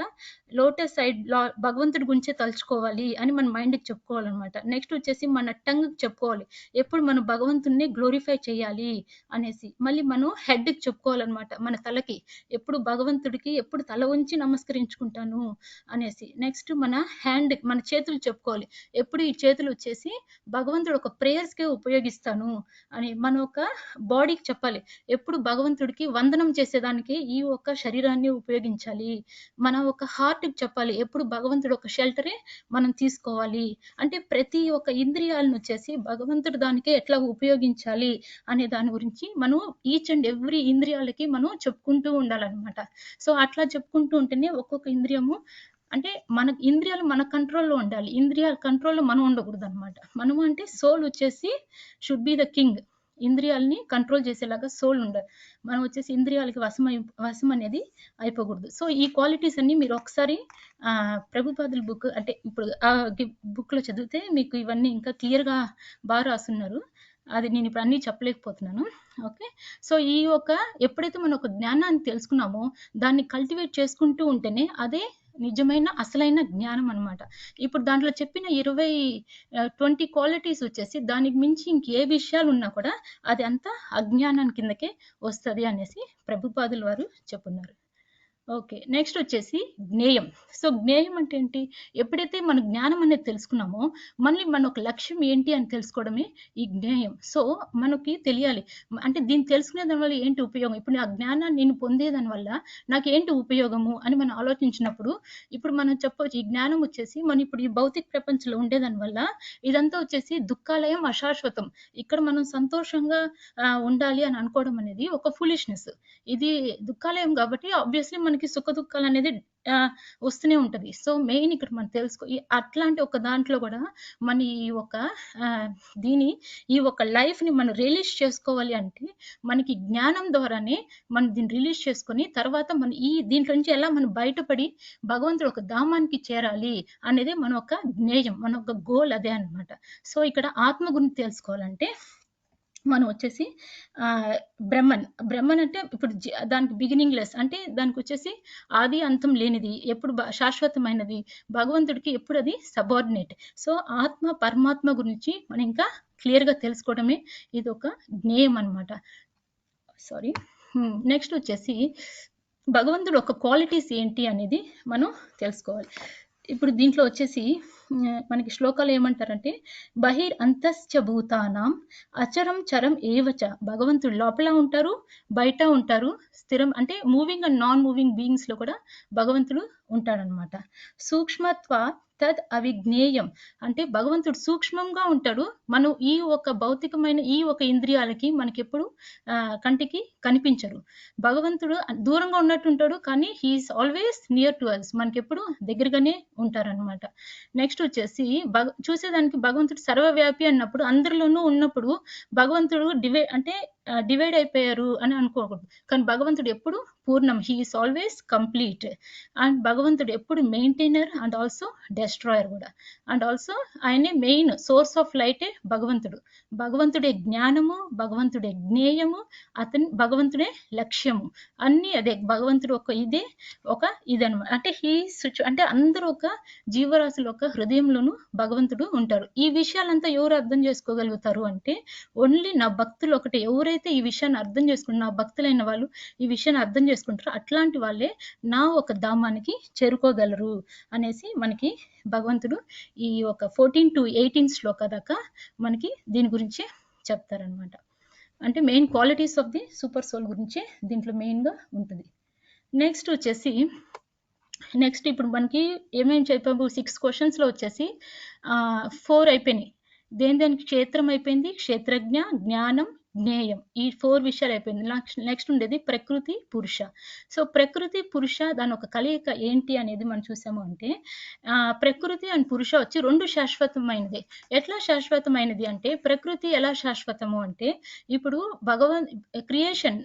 లోటస్ సైడ్ భగవంతుడి గురించే తలుచుకోవాలి అని మన మైండ్కి చెప్పుకోవాలన్నమాట. నెక్స్ట్ వచ్చేసి మన టంగ్కి చెప్పుకోవాలి, ఎప్పుడు మనం భగవంతుడిని గ్లోరిఫై చేయాలి అనేసి. మళ్ళీ మనం హెడ్కి చెప్పుకోవాలన్నమాట, మన తలకి ఎప్పుడు భగవంతుడికి ఎప్పుడు తల ఉంచి నమస్కరించుకుంటాను అనేసి. నెక్స్ట్ మన చేతులు చెప్పుకోవాలి, ఎప్పుడు ఈ చేతులు వచ్చేసి భగవంతుడు ఒక ప్రేయర్స్కే ఉపయోగిస్తాను అని. మన ఒక బాడీకి చెప్పాలి, ఎప్పుడు భగవంతుడికి వందనం చేసేదానికి ఈ ఒక శరీరాన్ని ఉపయోగించాలి. మన ఒక హార్ట్కి చెప్పాలి, ఎప్పుడు భగవంతుడు ఒక షెల్టరే మనం తీసుకోవాలి. అంటే ప్రతి ఒక్క ఇంద్రియాలను వచ్చేసి భగవంతుడు దానికే ఎట్లా ఉపయోగించాలి అనే దాని గురించి మనం ఈచ్ అండ్ ఎవ్రీ ఇంద్రియాలకి మనం చెప్పుకుంటూ ఉండాలన్నమాట. సో అట్లా చెప్పుకుంటూ ఉంటేనే ఒక్కొక్క ఇంద్రియము అంటే మన ఇంద్రియాలు మన కంట్రోల్లో ఉండాలి, ఇంద్రియాల కంట్రోల్లో మనం ఉండకూడదు అనమాట. మనము అంటే సోల్ వచ్చేసి షుడ్ బి ద కింగ్. ఇంద్రియాలని కంట్రోల్ చేసేలాగా సోల్ ఉండాలి. మనం వచ్చేసి ఇంద్రియాలకి వశం అనేది అయిపోకూడదు. సో ఈ క్వాలిటీస్ అన్ని మీరు ఒకసారి ప్రభుపాదుల బుక్ అంటే ఇప్పుడు బుక్లో చదివితే మీకు ఇవన్నీ ఇంకా క్లియర్గా బాగా రాస్తున్నారు. అది నేను ఇప్పుడు అన్నీ చెప్పలేకపోతున్నాను. ఓకే, సో ఈ యొక్క ఎప్పుడైతే మనం ఒక జ్ఞానాన్ని తెలుసుకున్నామో దాన్ని కల్టివేట్ చేసుకుంటూ ఉంటేనే అదే నిజమైన అసలైన జ్ఞానం అన్నమాట. ఇప్పుడు దాంట్లో చెప్పిన 20 క్వాలిటీస్ వచ్చేసి దానికి మించి ఇంకే విషయాలు ఉన్నా కూడా అది అంతా అజ్ఞానం కిందకే వస్తుంది అనేసి ప్రభుపాదుల వారు చెప్పున్నారు. ఓకే, నెక్స్ట్ వచ్చేసి జ్ఞేయం. సో జ్ఞేయం అంటే ఏంటి? ఎప్పుడైతే మన జ్ఞానం అనేది తెలుసుకున్నామో మళ్ళీ మన ఒక లక్ష్యం ఏంటి అని తెలుసుకోవడమే ఈ జ్ఞేయం. సో మనకి తెలియాలి అంటే దీన్ని తెలుసుకునే దాని వల్ల ఏంటి ఉపయోగం, ఇప్పుడు ఆ జ్ఞానాన్ని నేను పొందేదాని వల్ల నాకు ఏంటి ఉపయోగము అని మనం ఆలోచించినప్పుడు ఇప్పుడు మనం చెప్పవచ్చు ఈ జ్ఞానం వచ్చేసి మనం ఇప్పుడు ఈ భౌతిక ప్రపంచంలో ఉండేదాని వల్ల ఇదంతా వచ్చేసి దుఃఖాలయం అశాశ్వతం, ఇక్కడ మనం సంతోషంగా ఉండాలి అని అనుకోవడం అనేది ఒక ఫులిష్నెస్. ఇది దుఃఖాలయం కాబట్టి ఆబ్వియస్లీ మనకి సుఖ దుఃఖాలు అనేది వస్తూనే ఉంటది. సో మెయిన్ ఇక్కడ మనం అట్లాంటి ఒక దాంట్లో కూడా మన ఈ ఒక ఈ ఒక లైఫ్ ని మనం రిలీజ్ చేసుకోవాలి అంటే మనకి జ్ఞానం ద్వారానే మనం దీన్ని రిలీజ్ చేసుకొని తర్వాత మన దీంట్లో నుంచి ఎలా మనం బయటపడి భగవంతుడు ఒక ధామానికి చేరాలి అనేది మన ఒక జ్ఞేయం, మన ఒక గోల్ అదే అన్నమాట. సో ఇక్కడ ఆత్మ గురించి తెలుసుకోవాలంటే మనం వచ్చేసి బ్రహ్మన్ అంటే ఇప్పుడు దానికి బిగినింగ్ లెస్ అంటే దానికి వచ్చేసి ఆది అంతం లేనిది, ఎప్పుడు శాశ్వతమైనది, భగవంతుడికి ఎప్పుడు అది సబార్డినేట్. సో ఆత్మ పరమాత్మ గురించి మనం ఇంకా క్లియర్గా తెలుసుకోవడమే ఇది ఒక జ్ఞేయం అన్నమాట. సారీ, నెక్స్ట్ వచ్చేసి భగవంతుడు ఒక క్వాలిటీస్ ఏంటి అనేది మనం తెలుసుకోవాలి. ఇప్పుడు దీంట్లో వచ్చేసి మనకి శ్లోకాలు ఏమంటారంటే బహిర్ అంతశ్చ భూతానాం అచరం చరం ఏవచ, భగవంతుడు లోపల ఉంటారు బయట ఉంటారు, స్థిరం అంటే moving and non moving beings లో కూడా భగవంతుడు ఉంటాడనమాట. సూక్ష్మత్వ తద్ అవిజ్ఞేయం అంటే భగవంతుడు సూక్ష్మంగా ఉంటాడు, మనం ఈ ఒక భౌతికమైన ఈ ఒక ఇంద్రియాలకి మనకి ఎప్పుడు కంటికి కనిపించరు. భగవంతుడు దూరంగా ఉన్నట్టు ఉంటాడు కానీ he's always near to us, మనకి ఎప్పుడు దగ్గరగానే ఉంటారనమాట. నెక్స్ట్ వచ్చేసి చూసేదానికి భగవంతుడు సర్వవ్యాపి అన్నప్పుడు అందరిలోనూ ఉన్నప్పుడు భగవంతుడు డివైడ్ అయిపోయారు అని అనుకోకూడదు, కానీ భగవంతుడు ఎప్పుడు పూర్ణం, హీఈస్ ఆల్వేస్ కంప్లీట్. అండ్ భగవంతుడు ఎప్పుడు మెయింటైనర్ అండ్ ఆల్సో డెస్ట్రాయర్ కూడా. అండ్ ఆల్సో ఆయనే మెయిన్ సోర్స్ ఆఫ్ లైటే భగవంతుడే జ్ఞానము, భగవంతుడే జ్ఞేయము, భగవంతుడే లక్ష్యము, అన్ని అదే భగవంతుడు ఇదనమాట. అంటే అంటే అందరూ ఒక జీవరాశుల ఒక హృదయంలోనూ భగవంతుడు ఉంటారు. ఈ విషయాలంతా ఎవరు అర్థం చేసుకోగలుగుతారు అంటే ఓన్లీ నా భక్తులు ఒకటి, ఎవరైతే ఈ విషయాన్ని అర్థం చేసుకుంటారు, నా భక్తులైన వాళ్ళు ఈ విషయాన్ని అర్థం చేసుకుంటారో అట్లాంటి వాళ్ళే నా ఒక ధామానికి చేరుకోగలరు అనేసి మనకి భగవంతుడు ఈ ఒక 14 to 18 శ్లోక దాకా మనకి దీని గురించి చెప్తారనమాట. అంటే main qualities of the super soul గురించి దీంట్లో మెయిన్గా ఉంటుంది. నెక్స్ట్ వచ్చేసి ఇప్పుడు మనకి ఏమేమి చెప్పాము 6 క్వశ్చన్స్లో వచ్చేసి 4 అయిపోయినాయి. దేనికి క్షేత్రం అయిపోయింది, క్షేత్రజ్ఞ, జ్ఞానం, జ్ఞేయం, ఈ 4 విషయాలు అయిపోయింది. నెక్స్ట్ ఉండేది ప్రకృతి పురుష. సో ప్రకృతి పురుష దాని ఒక కలయిక ఏంటి అనేది మనం చూసాము అంటే ప్రకృతి అండ్ పురుష వచ్చి 2 శాశ్వతమైనది. ఎట్లా శాశ్వతమైనది అంటే ప్రకృతి ఎలా శాశ్వతము అంటే ఇప్పుడు క్రియేషన్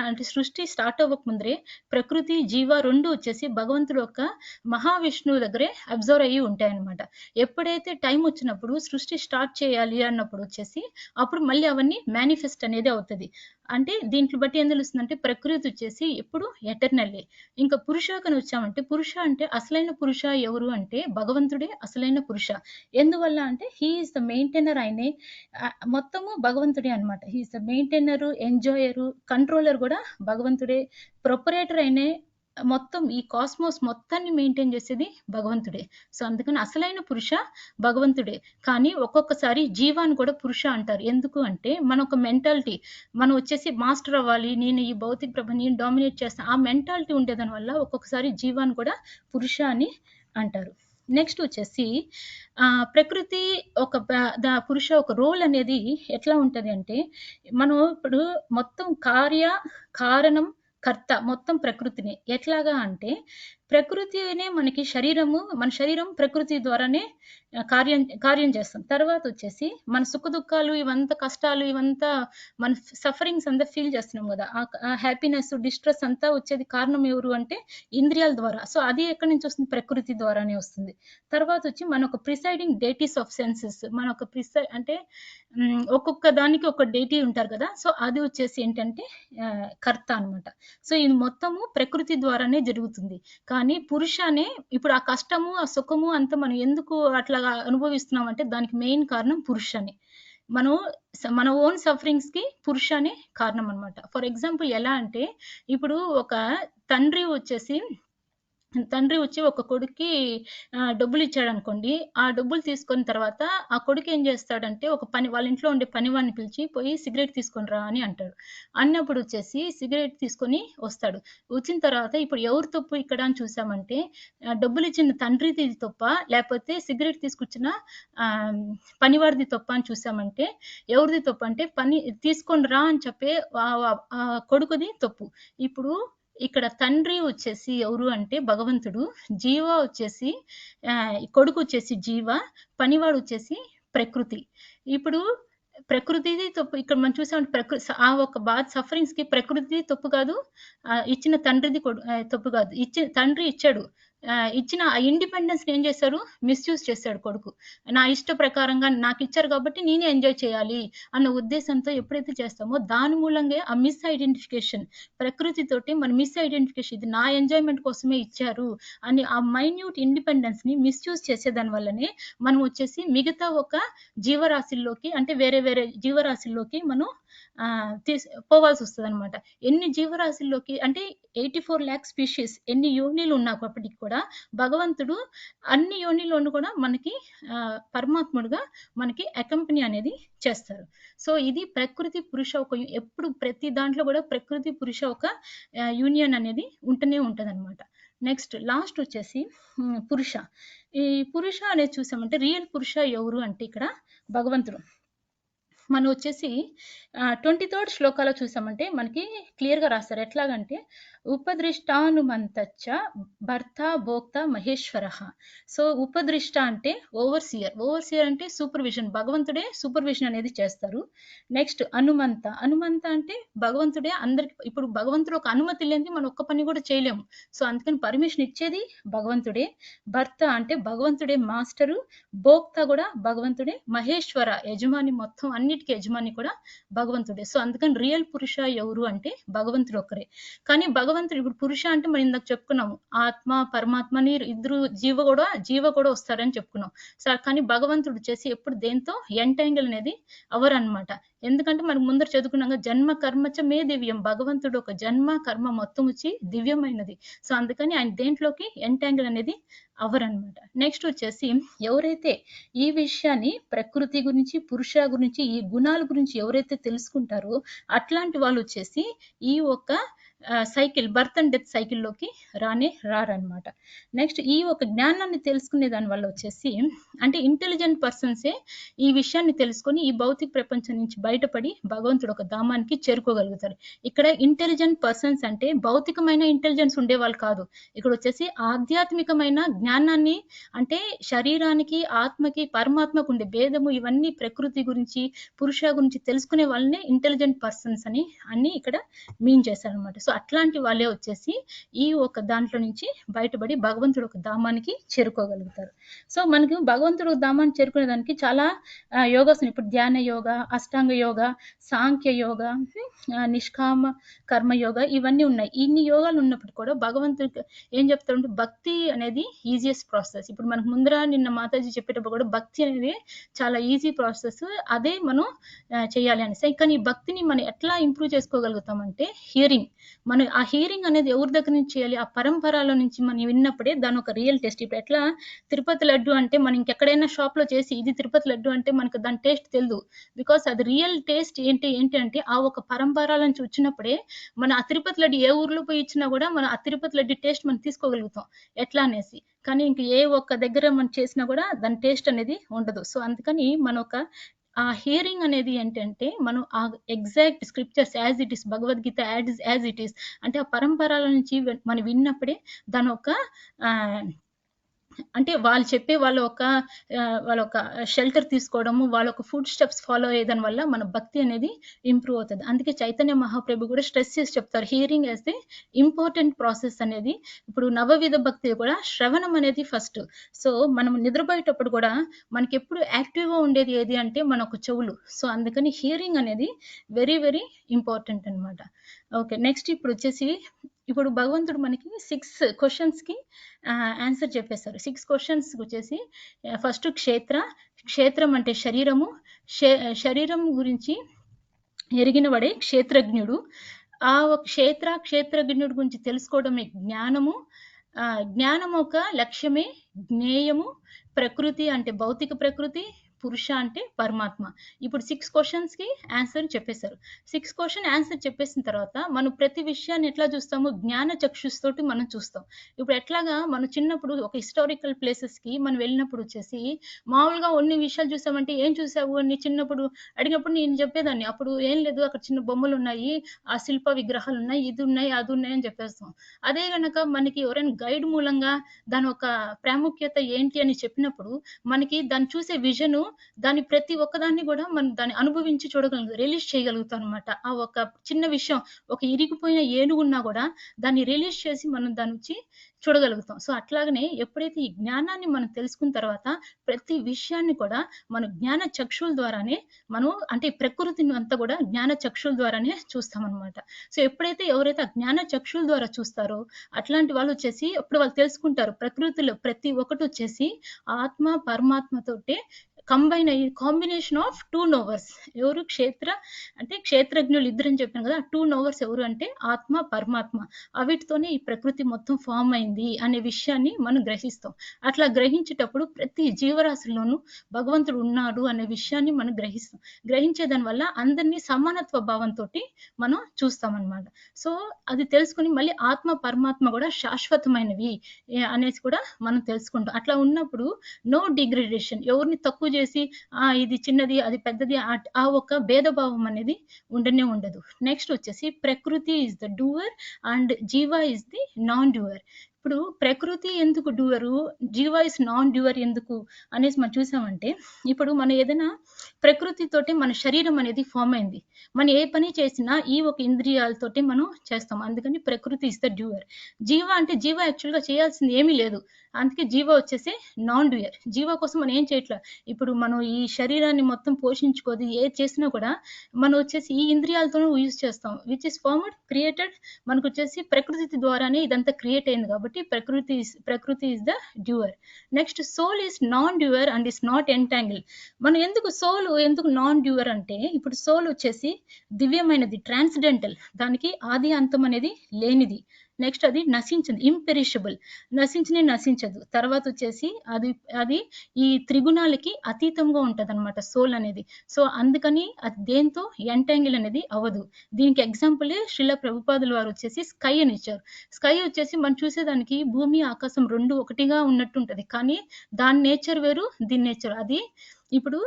అంటే సృష్టి స్టార్ట్ అవ్వక ముందరే ప్రకృతి జీవ 2 వచ్చేసి భగవంతుడు యొక్క మహావిష్ణువు దగ్గరే అబ్జర్వ్ అయ్యి ఉంటాయన్నమాట. ఎప్పుడైతే టైం వచ్చినప్పుడు సృష్టి స్టార్ట్ చేయాలి అన్నప్పుడు వచ్చేసి అప్పుడు మళ్ళీ అవన్నీ మేనిఫెస్ట్ అనేది అవుతుంది. అంటే దీంట్లో బట్టి ఏం తెలుస్తుందంటే ప్రకృతి వచ్చేసి ఎప్పుడు ఎటర్నల్లే. ఇంకా పురుషకని వచ్చామంటే పురుష అంటే అసలైన పురుష ఎవరు అంటే భగవంతుడే అసలైన పురుష. ఎందువల్ల అంటే హీఈస్ ద మెయింటైనర్, ఆయనే మొత్తము భగవంతుడే అనమాట. హీఈస్ ద మెయింటైనరు, ఎంజాయరు, కంట్రోలర్ కూడా భగవంతుడే, ప్రొపరేటర్ అయినే మొత్తం ఈ కాస్మోస్ మొత్తాన్ని మెయింటైన్ చేసేది భగవంతుడే. సో అందుకని అసలైన పురుష భగవంతుడే. కానీ ఒక్కొక్కసారి జీవాన్ని కూడా పురుష అంటారు. ఎందుకు అంటే మన ఒక మెంటాలిటీ, మనం వచ్చేసి మాస్టర్ అవ్వాలి, నేను ఈ భౌతిక ప్రపంచాన్ని డామినేట్ చేస్తాను, ఆ మెంటాలిటీ ఉండేదాని వల్ల ఒక్కొక్కసారి జీవాన్ని కూడా పురుష అని అంటారు. నెక్స్ట్ వచ్చేసి ప్రకృతి పురుష ఒక రోల్ అనేది ఎట్లా ఉంటుంది అంటే మనం ఇప్పుడు మొత్తం కారణం కర్త మొత్తం ప్రకృతిని. ఎట్లాగా అంటే ప్రకృతినే మనకి శరీరము, మన శరీరం ప్రకృతి ద్వారానే కార్యం చేస్తాం. తర్వాత వచ్చేసి మన సుఖ దుఃఖాలు ఇవంతా కష్టాలు ఇవంతా మన సఫరింగ్స్ అంతా ఫీల్ చేస్తున్నాం కదా, ఆ హ్యాపీనెస్ డిస్ట్రెస్ అంతా వచ్చేది కారణం ఎవరు అంటే ఇంద్రియాల ద్వారా. సో అది ఎక్కడి నుంచి వస్తుంది? ప్రకృతి ద్వారానే వస్తుంది. తర్వాత వచ్చి మన ఒక ప్రిసైడింగ్ డేటీస్ ఆఫ్ సెన్సెస్, మన ఒక అంటే ఒక్కొక్క దానికి ఒక డేటీ ఉంటారు కదా, సో అది వచ్చేసి ఏంటంటే కర్త అన్నమాట. సో ఇది మొత్తము ప్రకృతి ద్వారానే జరుగుతుంది. కానీ పురుష అనే ఇప్పుడు ఆ కష్టము ఆ సుఖము అంతా మనం ఎందుకు అట్లాగా అనుభవిస్తున్నాం అంటే దానికి మెయిన్ కారణం పురుష అని. మనం మన ఓన్ సఫరింగ్స్ కి పురుష అనే కారణం అన్నమాట. ఫర్ ఎగ్జాంపుల్ ఎలా అంటే ఇప్పుడు ఒక తండ్రి వచ్చి ఒక కొడుక్కి డబ్బులు ఇచ్చాడు అనుకోండి. ఆ డబ్బులు తీసుకున్న తర్వాత ఆ కొడుకు ఏం చేస్తాడంటే ఒక వాళ్ళ ఇంట్లో ఉండే పనివాడిని పిలిచి పోయి సిగరెట్ తీసుకొని రా అని అంటాడు. అన్నప్పుడు వచ్చేసి సిగరెట్ తీసుకొని వస్తాడు. వచ్చిన తర్వాత ఇప్పుడు ఎవరు తప్పు ఇక్కడ అని చూసామంటే డబ్బులు ఇచ్చిన తండ్రిది తప్ప లేకపోతే సిగరెట్ తీసుకొచ్చిన పనివాడిది తప్ప అని చూసామంటే ఎవరిది తప్పు అంటే పని తీసుకొని రా అని చెప్పే కొడుకుది తప్పు. ఇప్పుడు ఇక్కడ తండ్రి వచ్చేసి ఎవరు అంటే భగవంతుడు, జీవ వచ్చేసి కొడుకు వచ్చేసి జీవ, పనివాడు వచ్చేసి ప్రకృతి. ఇప్పుడు ప్రకృతిది తప్పు ఇక్కడ మనం చూసామంటే ప్రకృతి ఆ ఒక బాధ సఫరింగ్స్ కి ప్రకృతిది తప్పు కాదు, ఇచ్చిన తండ్రిది తప్పు కాదు. తండ్రి ఇచ్చాడు, ఇచ్చిన ఆ ఇండిపెండెన్స్ ఏం చేశారు? మిస్యూజ్ చేశాడు కొడుకు. నా ఇష్ట ప్రకారంగా నాకు ఇచ్చారు కాబట్టి నేనే ఎంజాయ్ చేయాలి అన్న ఉద్దేశంతో ఎప్పుడైతే చేస్తామో దాని మూలంగా ఆ మిస్ ఐడెంటిఫికేషన్, ప్రకృతితోటి మన మిస్ ఐడెంటిఫికేషన్, ఇది నా ఎంజాయ్మెంట్ కోసమే ఇచ్చారు అని ఆ మైన్యూట్ ఇండిపెండెన్స్ ని మిస్యూజ్ చేసేదాని వల్లనే మనం వచ్చేసి మిగతా ఒక జీవరాశుల్లోకి అంటే వేరే వేరే జీవరాశుల్లోకి మనం పోవాల్సి వస్తుంది అనమాట. ఎన్ని జీవరాశుల్లోకి అంటే 84 lakh స్పీషీస్ ఎన్ని యోనిలు ఉన్నప్పటికీ కూడా భగవంతుడు అన్ని యోనిలోనూ కూడా మనకి పరమాత్ముడుగా మనకి అకంపెనీ అనేది చేస్తారు. సో ఇది ప్రకృతి పురుష ఒక ఎప్పుడు ప్రతి దాంట్లో కూడా ప్రకృతి పురుష ఒక యూనియన్ అనేది ఉంటూనే ఉంటది అనమాట. నెక్స్ట్ లాస్ట్ వచ్చేసి పురుష. ఈ పురుష అనేది చూసామంటే రియల్ పురుష ఎవరు అంటే ఇక్కడ భగవంతుడు. మనం వచ్చేసి 23rd శ్లోకాలో చూసామంటే మనకి క్లియర్ గా రాస్తారు. ఎట్లాగంటే ఉపదృష్టానుమంతచ్చ భర్త భోక్త మహేశ్వర. సో ఉపదృష్ట అంటే ఓవర్సియర్ అంటే సూపర్విజన్, భగవంతుడే సూపర్విజన్ అనేది చేస్తారు. నెక్స్ట్ అనుమంత అంటే భగవంతుడే అందరికి. ఇప్పుడు భగవంతుడు ఒక అనుమతి లేనిది మనం ఒక్క పని కూడా చేయలేము. సో అందుకని పర్మిషన్ ఇచ్చేది భగవంతుడే. భర్త అంటే భగవంతుడే మాస్టరు, భోక్త కూడా భగవంతుడే, మహేశ్వర యజమాని, మొత్తం అన్నిటికీ యజమాని కూడా భగవంతుడే. సో అందుకని రియల్ పురుష ఎవరు అంటే భగవంతుడు ఒక్కరే. కానీ భగవంతుడు ఇప్పుడు పురుష అంటే మనం ఇందాక చెప్పుకున్నాము, ఆత్మ పరమాత్మని ఇద్దరు జీవ కూడా వస్తారని చెప్పుకున్నాం. సో కానీ భగవంతుడు వచ్చేసి ఎప్పుడు దేంతో ఎంటాంగిల్ అనేది అవరు అనమాట. ఎందుకంటే మనం ముందర చదువుకున్నాక జన్మ కర్మచ మే దివ్యం, భగవంతుడు ఒక జన్మ కర్మ మొత్తం వచ్చి దివ్యమైనది. సో అందుకని ఆయన దేంట్లోకి ఎంటాంగిల్ అనేది అవరనమాట. నెక్స్ట్ వచ్చేసి ఎవరైతే ఈ విషయాన్ని ప్రకృతి గురించి పురుష గురించి ఈ గుణాల గురించి ఎవరైతే తెలుసుకుంటారో అట్లాంటి వాళ్ళు వచ్చేసి ఈ ఒక సైకిల్ బర్త్ అండ్ డెత్ సైకిల్లోకి రారనమాట. నెక్స్ట్ ఈ ఒక జ్ఞానాన్ని తెలుసుకునే దాని వల్ల వచ్చేసి అంటే ఇంటెలిజెంట్ పర్సన్సే ఈ విషయాన్ని తెలుసుకొని ఈ భౌతిక ప్రపంచం నుంచి బయటపడి భగవంతుడు ఒక ధామానికి చేరుకోగలుగుతారు. ఇక్కడ ఇంటెలిజెంట్ పర్సన్స్ అంటే భౌతికమైన ఇంటెలిజెన్స్ ఉండేవాళ్ళు కాదు. ఇక్కడ వచ్చేసి ఆధ్యాత్మికమైన జ్ఞానాన్ని అంటే శరీరానికి ఆత్మకి పరమాత్మకు ఉండే భేదము ఇవన్నీ ప్రకృతి గురించి పురుష గురించి తెలుసుకునే వాళ్ళనే ఇంటెలిజెంట్ పర్సన్స్ అని ఇక్కడ మీన్ చేశారనమాట. సో అట్లాంటి వాళ్ళే వచ్చేసి ఈ ఒక దాంట్లో నుంచి బయటపడి భగవంతుడు ఒక ధామానికి చేరుకోగలుగుతారు. సో మనకి భగవంతుడు ధామానికి చేరుకునే దానికి చాలా యోగాసనం, ఇప్పుడు ధ్యాన యోగ, అష్టాంగ యోగ, సాంఖ్య యోగ, నిష్కామ కర్మ యోగ ఇవన్నీ ఉన్నాయి. ఇన్ని యోగాలు ఉన్నప్పుడు కూడా భగవంతుడికి ఏం చెప్తారంటే భక్తి అనేది ఈజియెస్ట్ ప్రాసెస్. ఇప్పుడు మనకు ముందర నిన్న మాతాజీ చెప్పేటప్పుడు కూడా భక్తి అనేది చాలా ఈజీ ప్రాసెస్, అదే మనం చేయాలి అనేసి. కానీ ఈ భక్తిని మనం ఎట్లా ఇంప్రూవ్ చేసుకోగలుగుతామంటే హియరింగ్. మనం ఆ హియరింగ్ అనేది ఎవరి దగ్గర నుంచి చేయాలి? ఆ పరంపరలో నుంచి మనం విన్నప్పుడే దాని ఒక రియల్ టేస్ట్. ఇప్పుడు ఎట్లా తిరుపతి లడ్డు అంటే మనం ఇంకెక్కడైనా షాప్ లో చేసి ఇది తిరుపతి లడ్డు అంటే మనకు దాని టేస్ట్ తెలియదు. బికాస్ అది రియల్ టేస్ట్ ఏంటి అంటే ఆ ఒక పరంపరల నుంచి వచ్చినప్పుడే మన ఆ తిరుపతి లడ్డు ఏ ఊర్లో పోయి ఇచ్చినా కూడా మనం ఆ తిరుపతి లడ్డు టేస్ట్ మనం తీసుకోగలుగుతాం ఎట్లా అనేసి. కానీ ఇంక ఏ ఒక్క దగ్గర మనం చేసినా కూడా దాని టేస్ట్ అనేది ఉండదు. సో అందుకని మన ఒక ఆ హియరింగ్ అనేది ఏంటంటే, మనం ఆ exact scriptures as it is Bhagavad Gita as it is అంటే ఆ పరంపరల నుంచి మనం విన్నప్పుడే దానొక ఆహ్, అంటే వాళ్ళు చెప్పే వాళ్ళొక షెల్టర్ తీసుకోవడము, వాళ్ళొక ఫుడ్ స్టెప్స్ ఫాలో అయ్యేదాని వల్ల మన భక్తి అనేది ఇంప్రూవ్ అవుతది. అందుకే చైతన్య మహాప్రభు కూడా స్ట్రెస్ చేసి చెప్తారు. Hearing as the important process అనేది. ఇప్పుడు నవవిధ భక్తి కూడా శ్రవణం అనేది ఫస్ట్. సో, మనం నిద్రపోయేటప్పుడు కూడా మనకెప్పుడు యాక్టివ్‌గా ఉండేది ఏది అంటే మన ఒక చెవులు. సో, అందుకని హియరింగ్ అనేది వెరీ, వెరీ ఇంపార్టెంట్ అనమాట. ఓకే. నెక్స్ట్ ఇప్పుడొచ్చేసి ఇప్పుడు భగవంతుడు మనకి 6 క్వెషన్స్‌కి ఆన్సర్ చెప్పేసారు. 6 క్వెషన్స్‌కొచ్చేసి ఫస్ట్ క్షేత్రం అంటే శరీరము. శ శరీరం గురించి ఎరిగినవాడే క్షేత్రజ్ఞుడు. ఆ ఒక క్షేత్రజ్ఞుడి గురించి తెలుసుకోవడమే జ్ఞానము. జ్ఞానం ఒక లక్ష్యమే జ్ఞేయము. ప్రకృతి అంటే భౌతిక ప్రకృతి. పురుష అంటే పరమాత్మ. ఇప్పుడు 6 క్వెషన్స్‌కి ఆన్సర్ చెప్పేసారు. 6 క్వెషన్ ఆన్సర్ చెప్పేసిన తర్వాత మనం ప్రతి విషయాన్ని ఎట్లా చూస్తాము? జ్ఞాన చక్షుస్తోటి మనం చూస్తాం. ఇప్పుడు ఎట్లాగా మనం చిన్నప్పుడు ఒక హిస్టారికల్ ప్లేసెస్‌కి మనం వెళ్ళినప్పుడు వచ్చేసి మామూలుగా కొన్ని విషయాలు చూసామంటే, "ఏం చూసావు?" అని చిన్నప్పుడు అడిగినప్పుడు నేను చెప్పేదాన్ని. అప్పుడు "ఏం లేదు అక్కడ చిన్న బొమ్మలున్నాయి. ఆ శిల్ప విగ్రహాలున్నాయి. ఇదున్నాయి, అదున్నాయి" అని చెప్పేస్తాం. అదే గనక మనకి ఎవరైనా గైడ్ మూలంగా దాని ఒక ప్రాముఖ్యత ఏంటి అని చెప్పినప్పుడు, మనకి దాన్ని చూసే విజను దాని ప్రతి ఒక్కదాన్ని గూడా మనం దాన్ని అనుభవించి చూడగలం. రిలీజ్ చేయగలుగుతాం అనమాట. ఆ ఒక చిన్న విషయం ఒక ఇరిగిపోయిన ఏనుగున్నా గూడా దాన్ని రిలీజ్ చేసి మనం దాని నుంచి చూడగలుగుతాం. సో, అట్లాగనే ఎప్పుడైతే ఈ జ్ఞానాన్ని మనం తెలుసుకున్న తర్వాత ప్రతి విషయాన్ని కూడా మన జ్ఞాన చక్షుల ద్వారానే మనం అంటే ప్రకృతిని అంతా గూడా జ్ఞాన చక్షుల ద్వారానే చూస్తామనమాట. సో, ఎప్పుడైతే ఎవరైతే ఆ జ్ఞాన చక్షుల ద్వారా చూస్తారో అట్లాంటి వాళ్ళొచ్చేసి అప్పుడు వాళ్ళు తెలుసుకుంటారు. ప్రకృతిలో ప్రతి ఒక్కటొచ్చేసి ఆత్మ, పరమాత్మతోటే కంబైన్ అయ్యి కాంబినేషన్ ఆఫ్ 2 నోవర్స్. ఎవరు అంటే క్షేత్రజ్ఞులు ఇద్దరని చెప్పాను గదా! ఆ 2 నోవర్స్ ఎవరు అంటే ఆత్మ, పరమాత్మ. అవిటితోనే ఈ ప్రకృతి మొత్తం ఫార్మ్ అయింది అనే విషయాన్ని మనం గ్రహిస్తాం. అట్లా గ్రహించేటప్పుడు ప్రతి జీవరాశిలోనూ భగవంతుడు ఉన్నాడు అనే విషయాన్ని మనం గ్రహిస్తాం. గ్రహించేదాని వల్ల అందరిని సమానత్వ భావంతోటి మనం చూస్తామనమాట. సో, అది తెలుసుకొని మళ్ళీ ఆత్మ, పరమాత్మ గూడా శాశ్వతమైనవి అనేసి కూడా మనం తెలుసుకుంటాం. అట్లా ఉన్నప్పుడు నో డిగ్రేడేషన్ ఎవరిని తక్కువ చేసి ఇది చిన్నది, అది పెద్దది ఆ ఒక భేదభావం అనేది ఉండనే ఉండదు. నెక్స్ట్ వచ్చేసి ప్రకృతి ఈస్ ద డూవర్ అండ్ జీవ ఈస్ ది నాన్ డూవర్. ఇప్పుడు ప్రకృతి ఎందుకు డూవరు, జీవ ఈస్ నాన్ డూవర్ ఎందుకు అనేసి మనం చూసామంటే, ఇప్పుడు మనం ఏదైనా ప్రకృతితోటి మన శరీరం అనేది ఫార్మ్ అయింది. మనం ఏ పని చేసినా ఈ ఒక ఇంద్రియాలతోటి మనం చేస్తాం. అందుకని ప్రకృతి ఈస్ ద డూవర్. జీవ యాక్చువల్‌గా చేయాల్సింది ఏమీ లేదు. అందుకే జీవ వచ్చేసి నాన్ డూయర్. జీవ కోసం మనం ఏం చేయట్లా. ఇప్పుడు మనం ఈ శరీరాన్ని మొత్తం పోషించుకోది ఏది చేసినా కూడా మనం వచ్చేసి ఈ ఇంద్రియాలతోనే యూజ్ చేస్తాం. విచ్ ఈస్ క్రియేటెడ్ మనకొచ్చేసి ప్రకృతి ద్వారానే ఇదంతా క్రియేట్ అయింది కాబట్టి ప్రకృతి is the dual. Next soul is non dual and is not entangle. మనం సోల్ ఎందుకు నాన్ డ్యూయర్ అంటే ఇప్పుడు సోల్ వచ్చేసి దివ్యమైనది, ట్రాన్స్‌డెంటల్. దానికి ఆది అంతం అనేది లేనిది. నెక్స్ట్ అది నశించదు. ఇంపెరిషబుల్. నశించదు. తర్వాతొచ్చేసి అది అది ఈ త్రిగుణాలకి అతీతంగా ఉంటదనమాట సోల్ అనేది. సో, అందుకని అది దేనితో ఎంటాంగిల్ అనేది అవ్వదు. దీనికి ఎగ్జాంపులే శ్రీల ప్రభుపాదుల వారొచ్చేసి స్కై అని ఇచ్చారు. స్కై వచ్చేసి మనం చూసేదానికి భూమి, ఆకాశం 2 ఒకటిగా ఉన్నట్టుంటది. కానీ దాని నేచర్ వేరు, దీని నేచర్ అది ఇప్పుడు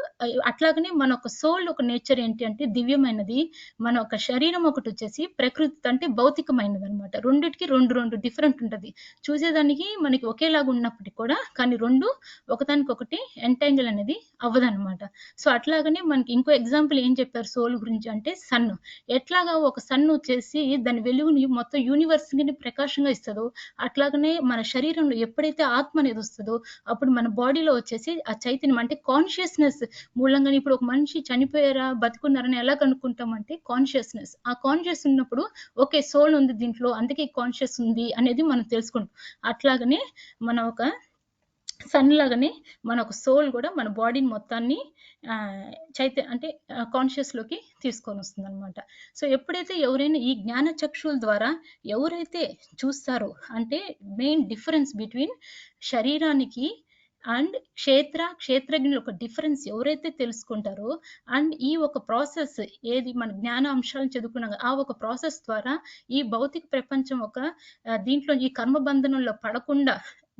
అట్లాగనే మన ఒక సోల్ ఒక నేచర్ ఏంటి అంటే దివ్యమైనది. మన ఒక శరీరం ఒకటొచ్చేసి ప్రకృతి అంటే భౌతికమైనదనమాట. రెండిటికి 2 డిఫరెంట్ ఉంటది. చూసేదానికి మనకి ఒకేలాగా ఉన్నప్పటికి కూడా కానీ 2 ఒకదానికొకటి ఎంటాంగిల్ అనేది అవ్వదనమాట. సో, అట్లాగనే మనకి ఇంకో ఎగ్జాంపుల్ ఏం చెప్పారు సోల్ గురించి అంటే సన్. ఎట్లాగా ఒక సన్ వచ్చేసి దాని వెలుగుని మొత్తం యూనివర్స్‌ని ప్రకాశంగా ఇస్తదో, అట్లాగనే మన శరీరంలో ఎప్పుడైతే ఆత్మ అనేది వస్తదో, అప్పుడు మన బాడీలో వచ్చేసి ఆ చైతన్యం అంటే కాన్షియస్‌నెస్ మూలంగానే ఇప్పుడు ఒక మనిషి చనిపోయారా, బతికున్నారని ఎలా కనుక్కుంటామంటే కాన్షియస్‌నెస్. ఆ కాన్షియస్ ఉన్నప్పుడు ఓకే. సోల్ ఉంది దీంట్లో. అందుకే ఈ కాన్షియస్ ఉంది అనేది మనం తెలుసుకుంటాం. అట్లాగనే మన ఒక సన్ లాగానే మన ఒక సోల్ గూడా మన బాడీని మొత్తాన్ని ఆహ్, అంటే కాన్షియస్‌లోకి తీసుకొనొస్తుందనమాట. సో, ఎప్పుడైతే ఎవరైనా ఈ జ్ఞాన చక్షుల ద్వారా ఎవరైతే చూస్తారో అంటే మెయిన్ డిఫరెన్స్ బిట్వీన్ శరీరానికి అండ్ క్షేత్రజ్ఞులు ఒక డిఫరెన్స్ ఎవరైతే తెలుసుకుంటారో అండ్ ఈ ఒక ప్రాసెస్ ఏది మన జ్ఞాన అంశాలను చదువుకున్నాం ఆ ఒక ప్రాసెస్ ద్వారా ఈ భౌతిక ప్రపంచం ఒక దీంట్లో ఈ కర్మ బంధనంలో పడకుండా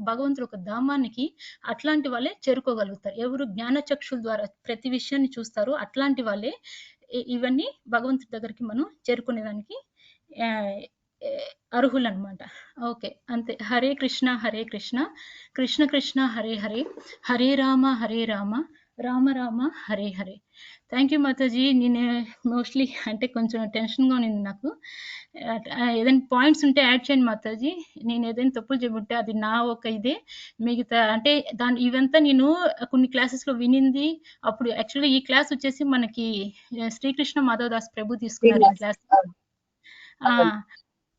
భగవంతుడు ఒక ధామానికి అట్లాంటి వాళ్ళే చేరుకోగలుగుతారు. ఎవరు జ్ఞానచక్షుల ద్వారా ప్రతి విషయాన్ని చూస్తారో అట్లాంటి వాళ్ళే ఇవన్నీ భగవంతుడి దగ్గరికి మనం చేరుకునేదానికి అర్హులనమాట. ఓకే, అంతే. హరే కృష్ణ కృష్ణ కృష్ణ హరే హరే, హరే రామ రామ రామ హరే హరే. Thank you Mataji. నేను మోస్ట్లీ అంటే కొంచెం టెన్షన్గా ఉంది నాకు. ఏదైనా పాయింట్స్ ఉంటే యాడ్ చేయండి మాతాజీ. నేను ఏదైనా తప్పులు చెబుంటే అది నా ఒక ఇదే. మిగతా అంటే ఇవంతా నేను కొన్ని క్లాసెస్లో వినింది. అప్పుడు యాక్చువల్గా ఈ క్లాస్ వచ్చేసి మనకి శ్రీకృష్ణ మాధవ్ దాస్ ప్రభు తీసుకున్నారు ఈ క్లాస్.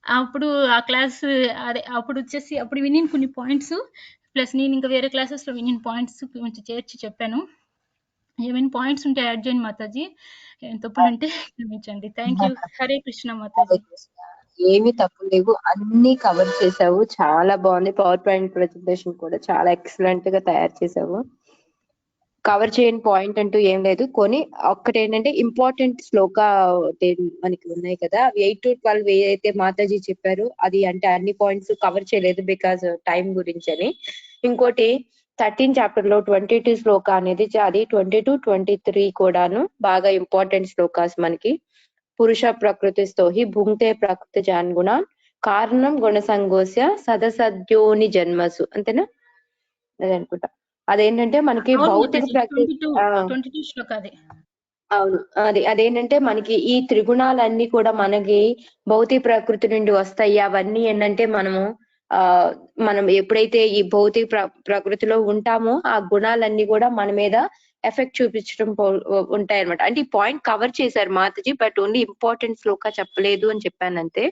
అప్పుడు ఆ క్లాస్ అదే అప్పుడు వచ్చేసి అప్పుడు వినిన కొన్ని పాయింట్స్ ప్లస్ నేను ఇంకా వేరే క్లాసెస్లో వినిన పాయింట్స్ కొంచెం చేర్చి చెప్పాను. ఏమైనా పాయింట్స్ ఉంటే యాడ్ చేయండి మాతాజీ. తప్పులు ఉంటే క్షమించండి. Thank you. హరే కృష్ణ మాతాజీ. ఏమి తప్పు లేవు, అన్ని కవర్ చేసావు. చాలా బాగుంది. పవర్ పాయింట్ ప్రెజెంటేషన్ కూడా చాలా ఎక్సలెంట్ గా తయారు చేసావు. కవర్ చేయని పాయింట్ అంటూ ఏం లేదు. కొన్ని ఒక్కటేంటంటే ఇంపార్టెంట్ శ్లోక మనకి ఉన్నాయి కదా, 8 to 12 ఏదైతే మాతాజీ చెప్పారు అది అంటే అన్ని పాయింట్స్ కవర్ చేయలేదు బికాజ్ టైం గురించి అని. ఇంకోటి 13 చాప్టర్ లో 22 శ్లోక అనేది అది 22, 23 కూడాను బాగా ఇంపార్టెంట్ శ్లోకాస్ మనకి. పురుష ప్రకృతిస్థో హి భుంక్తే ప్రకృతి జాన్గుణ కారణం గుణసంగోస్య సదసద్యోని జన్మసు, అంతేనా? అదే అనుకుంటా. అదేంటంటే మనకి భౌతిక ప్రకృతి. అవును, అదేంటంటే మనకి ఈ త్రిగుణాలన్నీ కూడా మనకి భౌతిక ప్రకృతి నుండి వస్తాయి. అవన్నీ ఏంటంటే మనం ఎప్పుడైతే ఈ భౌతిక ప్రకృతిలో ఉంటామో ఆ గుణాలన్నీ కూడా మన మీద ఎఫెక్ట్ చూపించడం ఉంటాయి అనమాట. అంటే ఈ పాయింట్ కవర్ చేశారు మాతాజీ, బట్ ఓన్లీ ఇంపార్టెంట్ శ్లోక చెప్పలేదు అని చెప్పాను అంతే.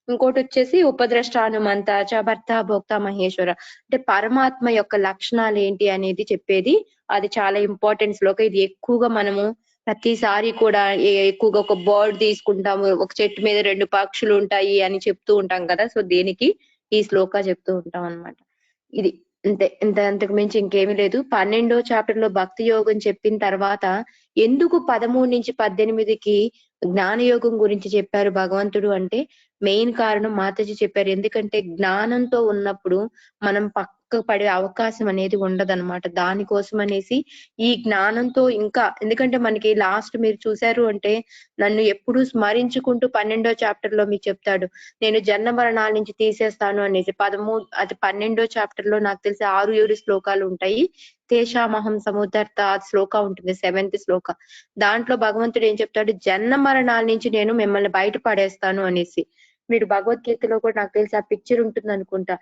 ఇంకోటి వచ్చేసి ఉపద్రష్టానుమంత చ భర్త భోక్త మహేశ్వర, అంటే పరమాత్మ యొక్క లక్షణాలు ఏంటి అనేది చెప్పేది. అది చాలా ఇంపార్టెంట్ శ్లోక. ఇది ఎక్కువగా మనము ప్రతిసారి కూడా ఎక్కువగా ఒక బర్డ్ తీసుకుంటాము, ఒక చెట్టు మీద 2 పక్షులు ఉంటాయి అని చెప్తూ ఉంటాం కదా. సో దీనికి ఈ శ్లోక చెప్తూ ఉంటాం అన్నమాట. ఇది అంతే, అంతకు మించి ఇంకేమీ లేదు. 12వ చాప్టర్ లో భక్తి యోగం చెప్పిన తర్వాత ఎందుకు 13 నుంచి 18కి జ్ఞానయోగం గురించి చెప్పారు భగవంతుడు అంటే మెయిన్ కారణం మాతాజీ చెప్పారు. ఎందుకంటే జ్ఞానంతో ఉన్నప్పుడు మనం పక్క పడే అవకాశం అనేది ఉండదన్నమాట. దానికోసం అనేసి ఈ జ్ఞానంతో ఇంకా, ఎందుకంటే మనకి లాస్ట్ మీరు చూసారు అంటే నన్ను ఎప్పుడు స్మరించుకుంటూ 12వ చాప్టర్ లో మీకు చెప్తాడు, నేను జన్మ మరణాల నుంచి తీసేస్తాను అనేసి. 12వ చాప్టర్ లో నాకు తెలిసి 6-7 శ్లోకాలు ఉంటాయి. తేషామహం సముద్ధర్త శ్లోక ఉంటుంది, 7th శ్లోక. దాంట్లో భగవంతుడు ఏం చెప్తాడు, జన్మ మరణాల నుంచి నేను మిమ్మల్ని బయట పడేస్తాను అనేసి. మీరు భగవద్గీతలో కూడా నాకు తెలిసి ఆ పిక్చర్ ఉంటుంది అనుకుంటా.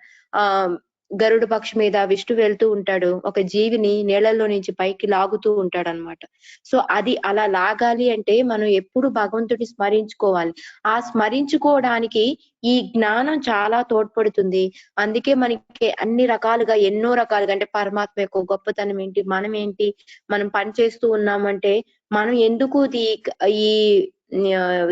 గరుడ పక్షి మీద విష్ణు వెళ్తూ ఉంటాడు, ఒక జీవిని నీళ్ళల్లో నుంచి పైకి లాగుతూ ఉంటాడు అనమాట. సో అది అలా లాగాలి అంటే మనం ఎప్పుడు భగవంతుడిని స్మరించుకోవాలి. ఆ స్మరించుకోవడానికి ఈ జ్ఞానం చాలా తోడ్పడుతుంది. అందుకే మనకి అన్ని రకాలుగా ఎన్నో రకాలుగా అంటే పరమాత్మ యొక్క గొప్పతనం ఏంటి, మనం ఏంటి, మనం పని చేస్తూ ఉన్నామంటే మనం ఎందుకు ఈ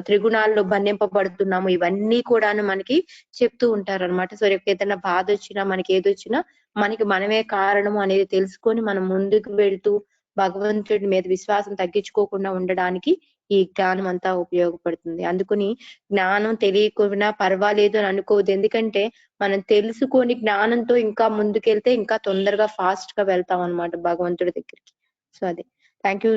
త్రిగుణాల్లో బంధింపబడుతున్నాము, ఇవన్నీ కూడాను మనకి చెప్తూ ఉంటారు అనమాట. సో రేపు ఏదైనా బాధ వచ్చినా మనకి ఏదొచ్చినా మనకి మనమే కారణము అనేది తెలుసుకొని మనం ముందుకు వెళ్తూ భగవంతుడి మీద విశ్వాసం తగ్గించుకోకుండా ఉండడానికి ఈ జ్ఞానం అంతా ఉపయోగపడుతుంది. అందుకని జ్ఞానం తెలియకుండా పర్వాలేదు అని అనుకోవద్దు. ఎందుకంటే మనం తెలుసుకొని జ్ఞానంతో ఇంకా ముందుకెళ్తే ఇంకా తొందరగా ఫాస్ట్ గా వెళ్తాం అనమాట భగవంతుడి దగ్గరికి. సో అదే. థ్యాంక్ యూ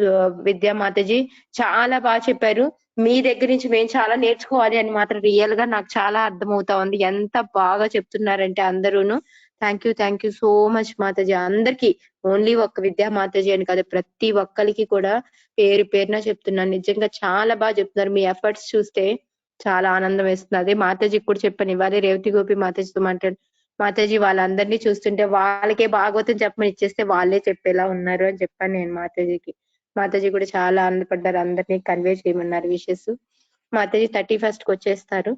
విద్యా మాతాజీ, చాలా బాగా చెప్పారు. మీ దగ్గర నుంచి మేము చాలా నేర్చుకోవాలి అని మాత్రం రియల్ గా నాకు చాలా అర్థమవుతా ఉంది. ఎంత బాగా చెప్తున్నారంటే అందరూను. Thank you so much Mataji. అందరికి, ఓన్లీ ఒక్క విద్యా మాతాజీ అని కాదు, ప్రతి ఒక్కరికి కూడా పేరు పేరున చెప్తున్నాను. నిజంగా చాలా బాగా చెప్తున్నారు. మీ ఎఫర్ట్స్ చూస్తే చాలా ఆనందం వేస్తుంది. అదే మాతాజీకి కూడా చెప్పాను, ఇవాళ రేవతి గోపి మాతాజీతో మాట్లాడు, మాతాజీ వాళ్ళందరినీ చూస్తుంటే వాళ్ళకే భాగవతం చెప్పమని ఇచ్చేస్తే వాళ్ళే చెప్పేలా ఉన్నారు అని చెప్పాను నేను మాతాజీకి. మాతాజీ కూడా చాలా ఆనందపడ్డారు, అందరినీ కన్వే చేయమన్నారు విషెస్. మాతాజీ 31st వచ్చేస్తారు.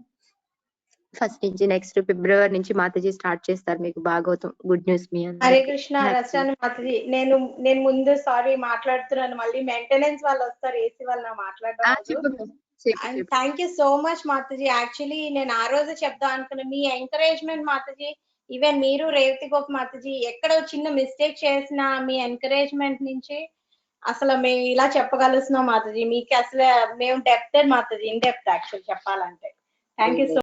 ఫస్ట్ నుంచి నెక్స్ట్ ఫిబ్రవరి నుంచి మాతాజీ స్టార్ట్ చేస్తారు మీకు భాగవతం. గుడ్ న్యూస్ మీ అందరికీ. హరే కృష్ణ రచన మాతాజీ. నేను ముందు సారీ మాట్లాడుతున్నాను, మళ్ళీ మెయింటెనెన్స్ వాళ్ళు వస్తారు, ఏసీ వాళ్ళు మాట్లాడడం. Thank you so much Mataji. Actually నేను ఆ రోజు చెప్దాం అనుకున్నా, మీ ఎంకరేజ్మెంట్ మాతాజీ. ఈవెన్ మీరు రేవతి గోపి మాతాజీ ఎక్కడ చిన్న మిస్టేక్ చేసినా మీ ఎంకరేజ్మెంట్ నుంచి అసలు మేము ఇలా చెప్పగలుగుతున్నాం మాతాజీ. మీకు అసలు మేము depth Mataji, in depth actual చెప్పాలంటే. Thank you so